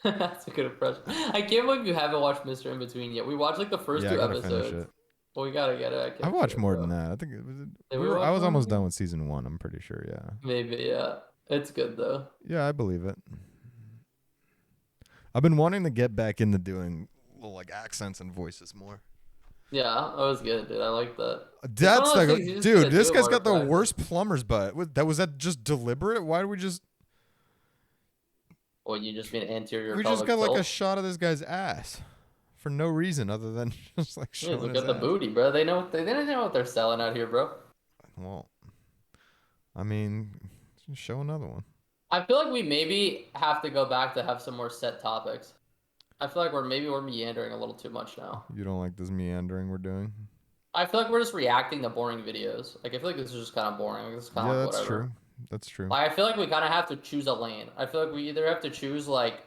That's a good impression. I can't believe you haven't watched Mr. In Between yet. We watched like the first Yeah, I two gotta finish episodes. it. Well, we gotta get it. I watched more than that. I think it was. I was almost done with season 1. I'm pretty sure. Yeah. Maybe, yeah. It's good though. Yeah, I believe it. I've been wanting to get back into doing little like accents and voices more. Yeah, that was good, dude. I like that. That's like, dude, this guy's got the practice. worst plumber's butt. Was that just deliberate? Why did we just? Well, you just mean anterior. We just got like a shot of this guy's ass for no reason other than just like showing look his at the ass. booty, bro. They don't know what they're selling out here, bro. Well, I mean, show another one. I feel like we maybe have to go back to have some more set topics. I feel like we're meandering a little too much now. You don't like this meandering we're doing? I feel like we're just reacting to boring videos. Like I feel like this is just kind of boring. Like, this is kind of Yeah, like that's whatever. true. That's true. Like I feel like we kind of have to choose a lane. I feel like we either have to choose like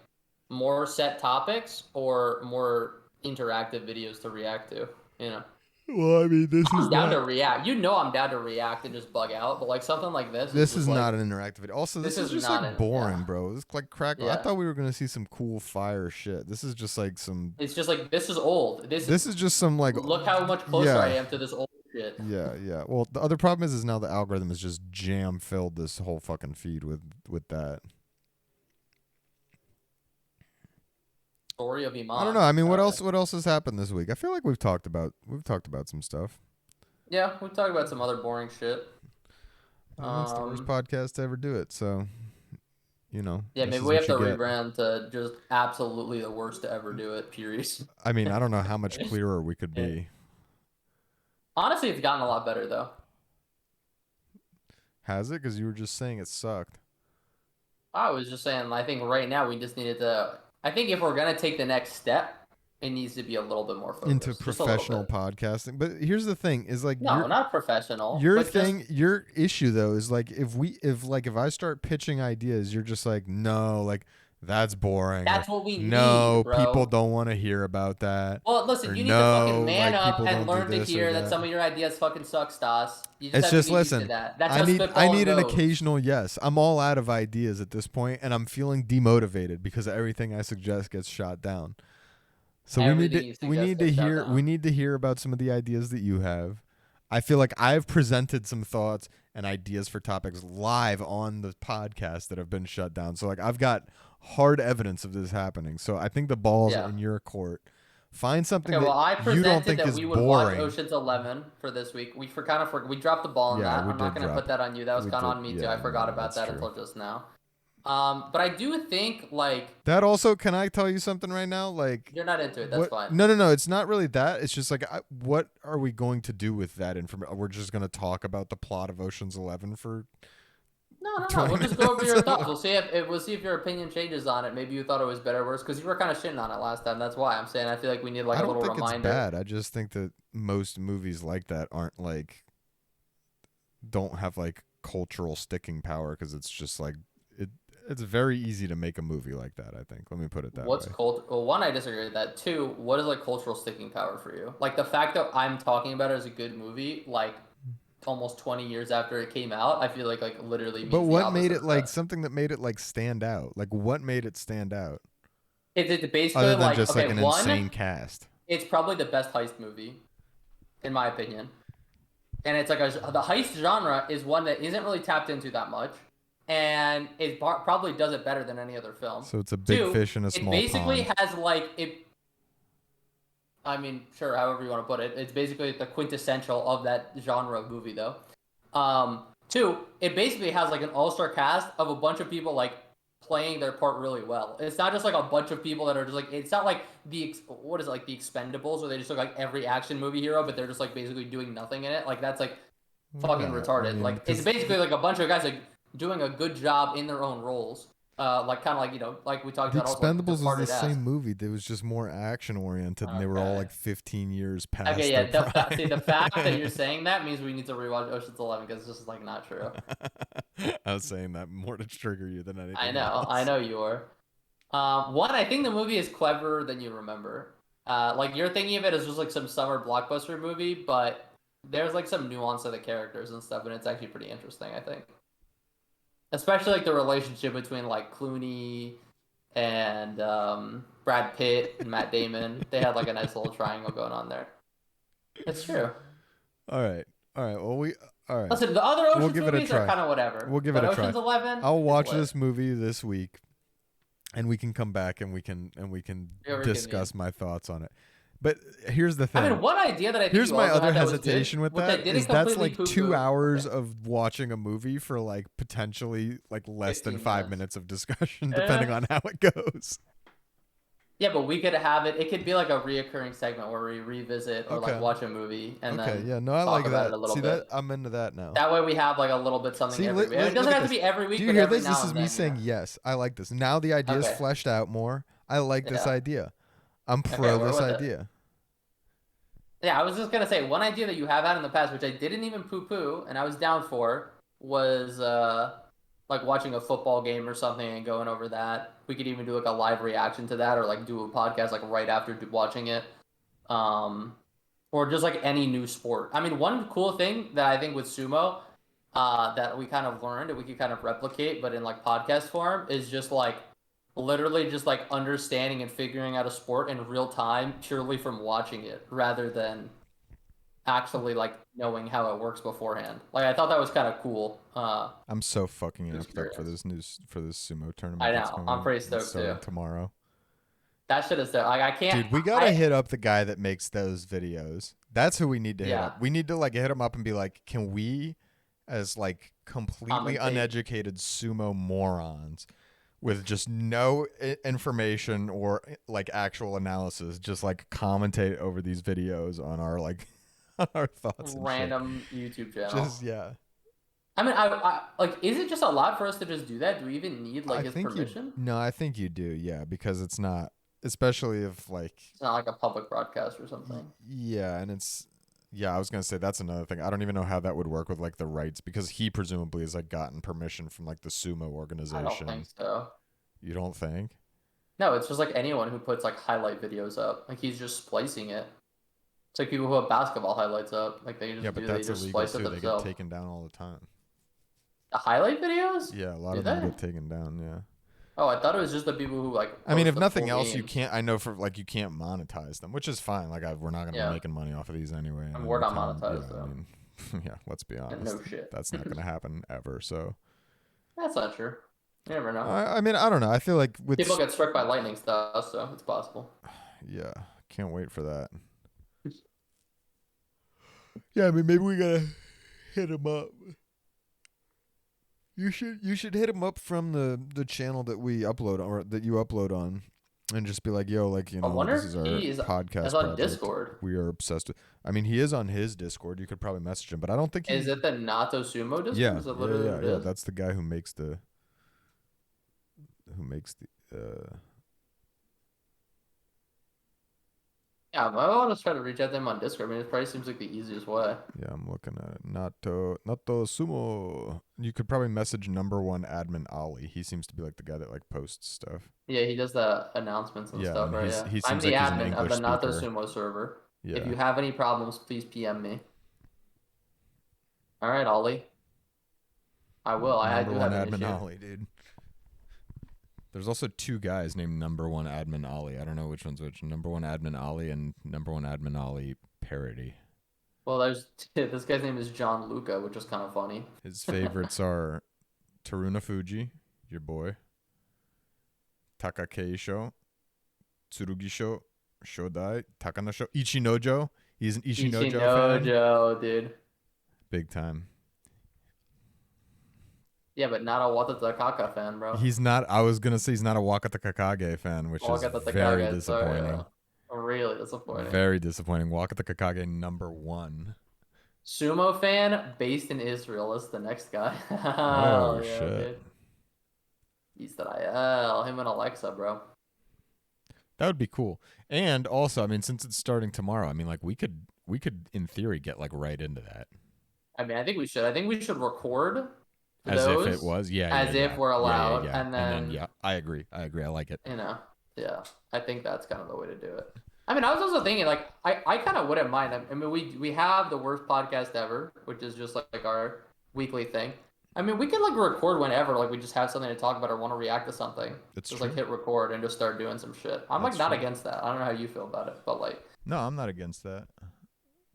more set topics or more interactive videos to react to. You know, Well, I mean, this I'm is down not. to react. You know, I'm down to react and just bug out. But like something like this is This just is like not an interactive video. Also, this this is is just not like an yeah boring, bro. This is like crack. I yeah. thought we were gonna see some cool fire shit. This is just like some. It's just like this is old. This is just some like. Look how much closer I Yeah, am to this old shit. yeah. Well, the other problem is now the algorithm is just jam filled this whole fucking feed with that. Story of I don't Iman. know. I mean, what Okay. else? What else has happened this week? I feel like we've talked about some stuff. Yeah, we talked about some other boring shit. And that's the worst Um, podcast to ever do it. So, yeah, this maybe is we what have you to get. rebrand to just absolutely the worst to ever do it. Period. I mean, I don't know how much clearer we could Yeah. be. Honestly, it's gotten a lot better though. Has it? Because you were just saying it sucked. I was just saying, I think right now we just needed to. I think if we're gonna take the next step, it needs to be a little bit more Into focused, just a little professional bit. podcasting. But here's the thing: is like No, not professional, your but just thing, your issue though is like if I start pitching ideas, you're just like, no, like that's boring, or that's what we need, no, people bro. don't want to hear about that, Well, or listen, you need to fucking no, man like up people and don't do learn to this or hear that that. some of your ideas fucking suck, Stas. You just It's have to just get used to listen. that. That's I how need I spitballing need an goes. occasional yes. I'm all out of ideas at this point, and I'm feeling demotivated because everything I suggest gets shot down. So we need Everything to you we suggest need to gets shot hear we down. need to hear about some of the ideas that you have. I feel like I've presented some thoughts and ideas for topics live on the podcast that have been shut down. So like I've got hard evidence of this happening. So I think the ball's Yeah. in your court. Find something Okay, well, that I you don't presented think that is we would watch boring. Ocean's 11 for this week. We dropped the ball on Yeah, that. we I'm not did gonna put drop. that on you. That was We kind of did. on me too. I Yeah, forgot no, about that's that true. until just now. But I do think like That also, can I tell you something right now? Like, you're not into it. That's what? fine. No. It's not really that. It's just like, what are we going to do with that information? We're just going to talk about the plot of Ocean's 11 for No. 20 We'll just go over minutes. your thoughts. We'll see if your opinion changes on it. Maybe you thought it was better or worse because you were kind of shitting on it last time. That's why I'm saying I feel like we need like I a don't little think it's reminder. bad. I just think that most movies like that aren't like, don't have like cultural sticking power because it's just like, it. It's very easy to make a movie like that, I think. Let me put it that What's way. cult? Well, one, I disagree with that. Two, what is like cultural sticking power for you? Like the fact that I'm talking about it as a good movie, like almost 20 years after it came out, I feel like literally But means the what made opposite it of like that. something that made it like stand out? Like, what made it stand out? It's basically Other than like just like okay, an one, insane cast. it's probably the best heist movie in my opinion, and it's like the heist genre is one that isn't really tapped into that much, and it probably does it better than any other film. So it's a big Two, fish in a it small basically pond. has like it. I mean, sure, however you want to put it, it's basically the quintessential of that genre of movie, though. Two, it basically has like an all-star cast of a bunch of people like playing their part really well. It's not just like a bunch of people that are just like. It's not like what is it, like the Expendables, where they just look like every action movie hero, but they're just like basically doing nothing in it. Like that's like fucking Yeah, I retarded. mean, Like it's because basically like a bunch of guys like doing a good job in their own roles. Like kind of like like we talked The about also like Expendables was the Departed esque. same movie. That was just more action oriented, and they were all Okay. like 15 years Okay, past their yeah. prime. See, the fact that you're saying that means we need to rewatch Ocean's 11 because it's just like not true. I was saying that more to trigger you than I anything know, I else. know you are. One, I think the movie is cleverer than you remember. Like you're thinking of it as just like some summer blockbuster movie, but there's like some nuance to the characters and stuff, and it's actually pretty interesting. I think, especially like the relationship between like Clooney and Brad Pitt and Matt Damon. They had like a nice little triangle going on there. It's true. All right, all right. Well, all right. Listen, the other We'll Ocean's give it a movies are try. kind of whatever, We'll give but it a try. Ocean's 11 I'll is watch lit. this movie this week, and we can come back and we can Yeah, we can discuss my thoughts on it. But here's the I mean, thing. one idea that I think Here's you my also other had that was hesitation good, with which I that didn't is that's completely like poo-poo. 2 hours Okay. of watching a movie for like potentially like less than 15 5 minutes. minutes of discussion, Eh. depending on how it goes. Yeah, but we could have it. It could be like a reoccurring segment where we revisit or like Okay. watch a movie and Okay. then Yeah. No, I talk like about it that. a little See bit. that I'm into that now. That way we have like a little bit something See, every week. It look doesn't at have to this. be every week, Do you but hear every this? now This is and me then. saying yes. I like this. Now the idea is Okay. fleshed out more. I like this Yeah. idea. I'm Okay, pro we're this with it. idea. Yeah, I was just gonna say one idea that you have had in the past, which I didn't even poo-poo, and I was down for, was like watching a football game or something and going over that. We could even do like a live reaction to that, or like do a podcast like right after watching it, um, or just like any new sport. I mean, one cool thing that I think with sumo, that we kind of learned and we could kind of replicate, but in like podcast form, is just like literally just like understanding and figuring out a sport in real time purely from watching it rather than actually like knowing how it works beforehand. Like I thought that was kind of cool I'm so fucking amped up experience. for this sumo I tournament that's know. coming I'm up. pretty It's stoked too. starting tomorrow. That shit is there. Like I can't Dude, we gotta I hit up the guy that makes those videos. That's who we need to hit yeah, up. We need to like hit him up and be like, can we, as like completely commentate. uneducated sumo morons with just no information or like actual analysis, just like commentate over these videos on our like on our thoughts and shit. Random YouTube channel. Just yeah. I mean, I like. Is it just a lot for us to just do that? Do we even need like I his think you permission? no, I think you do, yeah, because it's not, especially if like It's not like a public broadcast or something. yeah, and it's yeah, I was gonna say that's another thing. I don't even know how that would work with like the rights because he presumably has like gotten permission from like the sumo I don't think organization. so. You don't think? No, it's just like anyone who puts like highlight videos up. Like he's just splicing it. It's like people who have basketball highlights up. Like Yeah, but they that's just illegal splice it too. They get themselves. taken down all the time. The highlight videos? Yeah, a lot Do of them they? get taken down. Yeah. Oh, I thought it was just the people who like I mean, post if the full nothing else, you games. can't. I know for like you can't monetize them, which is fine. Like we're not gonna be Yeah, making money off of these anyway. and And we're not anytime, yeah, monetized I though. mean, yeah. Let's be And honest, no shit. that's not gonna happen ever. So, That's not true. You never know. I mean, I don't know. I feel like People get struck by lightning stuff, so it's possible. yeah, can't wait for that. Yeah, I mean, maybe we gotta hit him up. You should hit him up from the channel that we upload or that you upload on, and just be like, yo, like I wonder this is if our he is podcast on project. Discord. We are obsessed with. I mean, he is on his Discord. You could probably message him, but I don't think Is he. it the Nato Sumo Discord? Yeah, Is that yeah, literally yeah, what it yeah. is? That's the guy who makes the. Who makes the. Yeah, I want to try to reach out to them on Discord. I mean, it probably seems like the easiest way. Yeah, I'm looking at it. Nato Sumo. You could probably message number one admin Ali. He seems to be like the guy that like posts stuff. Yeah, he does the announcements and Yeah, stuff, and right? Yeah. he I'm seems the like he's an admin of English the Nato speaker. Sumo server. If Yeah. you have any problems, please PM me. All right, Ollie. I will. I Number do one have an admin issue. Ollie, dude. There's also two guys named number one admin Ollie. I don't know which one's which. Number one admin Ollie and number one admin Ollie parody. Well, there's this guy's name is John Luca, which is kind of funny. His favorites are Taruna Fuji, your boy, Takakeisho, Tsurugisho, Shodai, Takanosho, Ichinojo. He's an Ichinojo fan. Ichinojo, dude. Big time. Yeah, but not a Wata Takaka fan, bro. He's not. I was gonna say he's not a Wakata Kakage fan, which is Wakata very Takaka, disappointing. really disappointing. Very disappointing. Wakata Kakage number one. Sumo fan based in Israel is the next guy. Oh Hell yeah, shit. dude. Israel. Him and Alexa, bro. That would be cool. And also, I mean, since it's starting tomorrow, I mean, like we could in theory get like right into that. I mean, I think we should. I think we should record As those if it was, yeah. as yeah, if yeah. we're allowed, yeah. and then yeah, I agree. I like it. yeah. I think that's kind of the way to do it. I mean, I was also thinking, like, I kind of wouldn't mind. I mean, we have the worst podcast ever, which is just like our weekly thing. I mean, we could like record whenever, like we just have something to talk about or want to react to something. It's Just true. like hit record and just start doing some shit. I'm That's like not true. against that. I don't know how you feel about it, but like No, I'm not against that.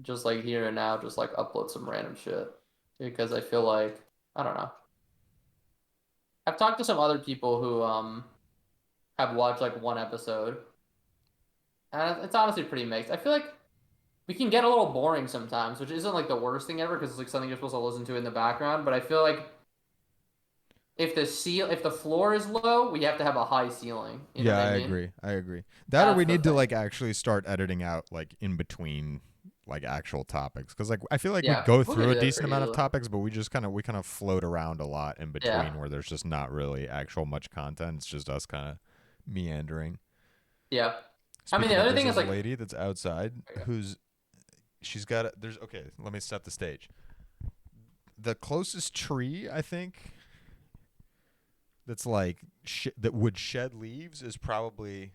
just like here and now, just like upload some random shit because I feel like I don't know. I've talked to some other people who have watched like one episode, and it's honestly pretty mixed. I feel like we can get a little boring sometimes, which isn't like the worst thing ever because it's like something you're supposed to listen to in the background. But I feel like if the floor is low, we have to have a high ceiling. You know Yeah, what I I mean? agree. I agree. That or That's we the need to thing. like actually start editing out like in between like actual topics because like I feel like we Yeah, go we through can a do that decent pretty amount of easily. topics, but we kind of float around a lot in Yeah, between where there's just not really actual much content. It's just us kind of meandering. yeah. I mean, Speaking the of, other there's thing is this like, lady that's outside who's she's got there's okay. Let me set the stage. The closest tree I think that's like that would shed leaves is probably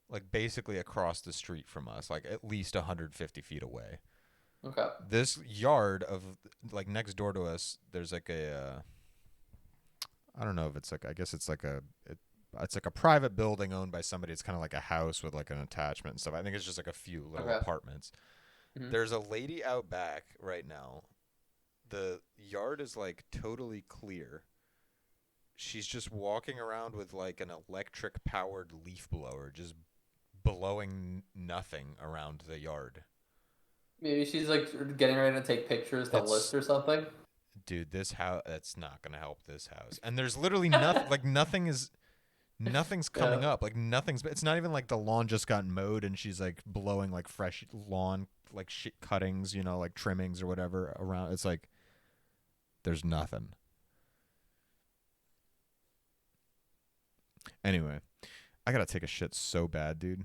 like basically across the street from us, like at least 150 feet away. Okay. This yard of like next door to us, there's like I don't know if it's like I guess it's like it's like a private building owned by somebody. It's kind of like a house with like an attachment and stuff. I think it's just like a few little Okay. apartments. Mhm. There's a lady out back right now. The yard is like totally clear. She's just walking around with like an electric powered leaf blower, just blowing nothing around the yard. Maybe she's like getting ready to take pictures to list It's or something. dude, this house that's not gonna help this house. And there's literally nothing. Like nothing's coming Yeah. up. Like nothing's. It's not even like the lawn just got mowed and she's like blowing like fresh lawn like shit cuttings, you know, like trimmings or whatever around. It's like there's nothing. Anyway, I gotta take a shit so bad, dude.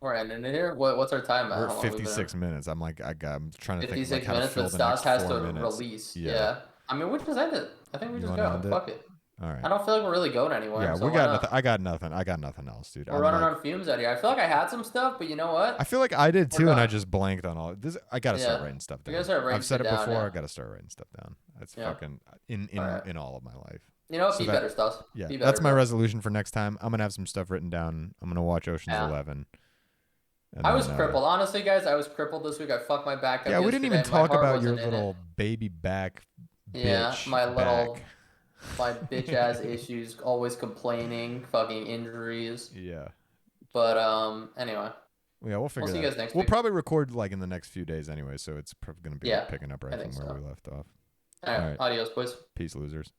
We're ending it here. What's our time at? We're How at long have we been 56 minutes. I'm trying to think of like 56 how to minutes, fill but the Stas next has 4 to minutes. release. Yeah. Yeah. I mean, we just end it. I think we You just want to go. end it? Fuck it. All right. I don't feel like we're really going anywhere. Yeah, So we why got not? nothing. I got nothing. I got nothing else, dude. We're I'm running like, on fumes out here. I feel like I had some stuff, but you know what? I feel like I did We're too, and I done. just blanked on all this. I gotta start Yeah. writing stuff We down. gotta start writing I've said shit it down, before. yeah. I gotta start writing stuff down. It's Yeah. fucking in All right. in all of my life. You know what? So Be that- better, Stas. Yeah, Be better, that's my bro. resolution for next time. I'm gonna have some stuff written down. I'm gonna watch Ocean's Yeah. 11. And I was then, crippled. Honestly, guys, I was crippled this week. I fucked my back up Yeah, we didn't even yesterday. My talk heart about your wasn't in it. little baby back Yeah, bitch my back. bitch ass issues, always complaining, fucking injuries. Yeah. But anyway, Yeah, we'll figure see that you out. guys next We'll week. probably record like in the next few days anyway, so it's going to be Yeah, like picking up I right think from where so. we left off. All right, All right. adios, boys. Peace, losers.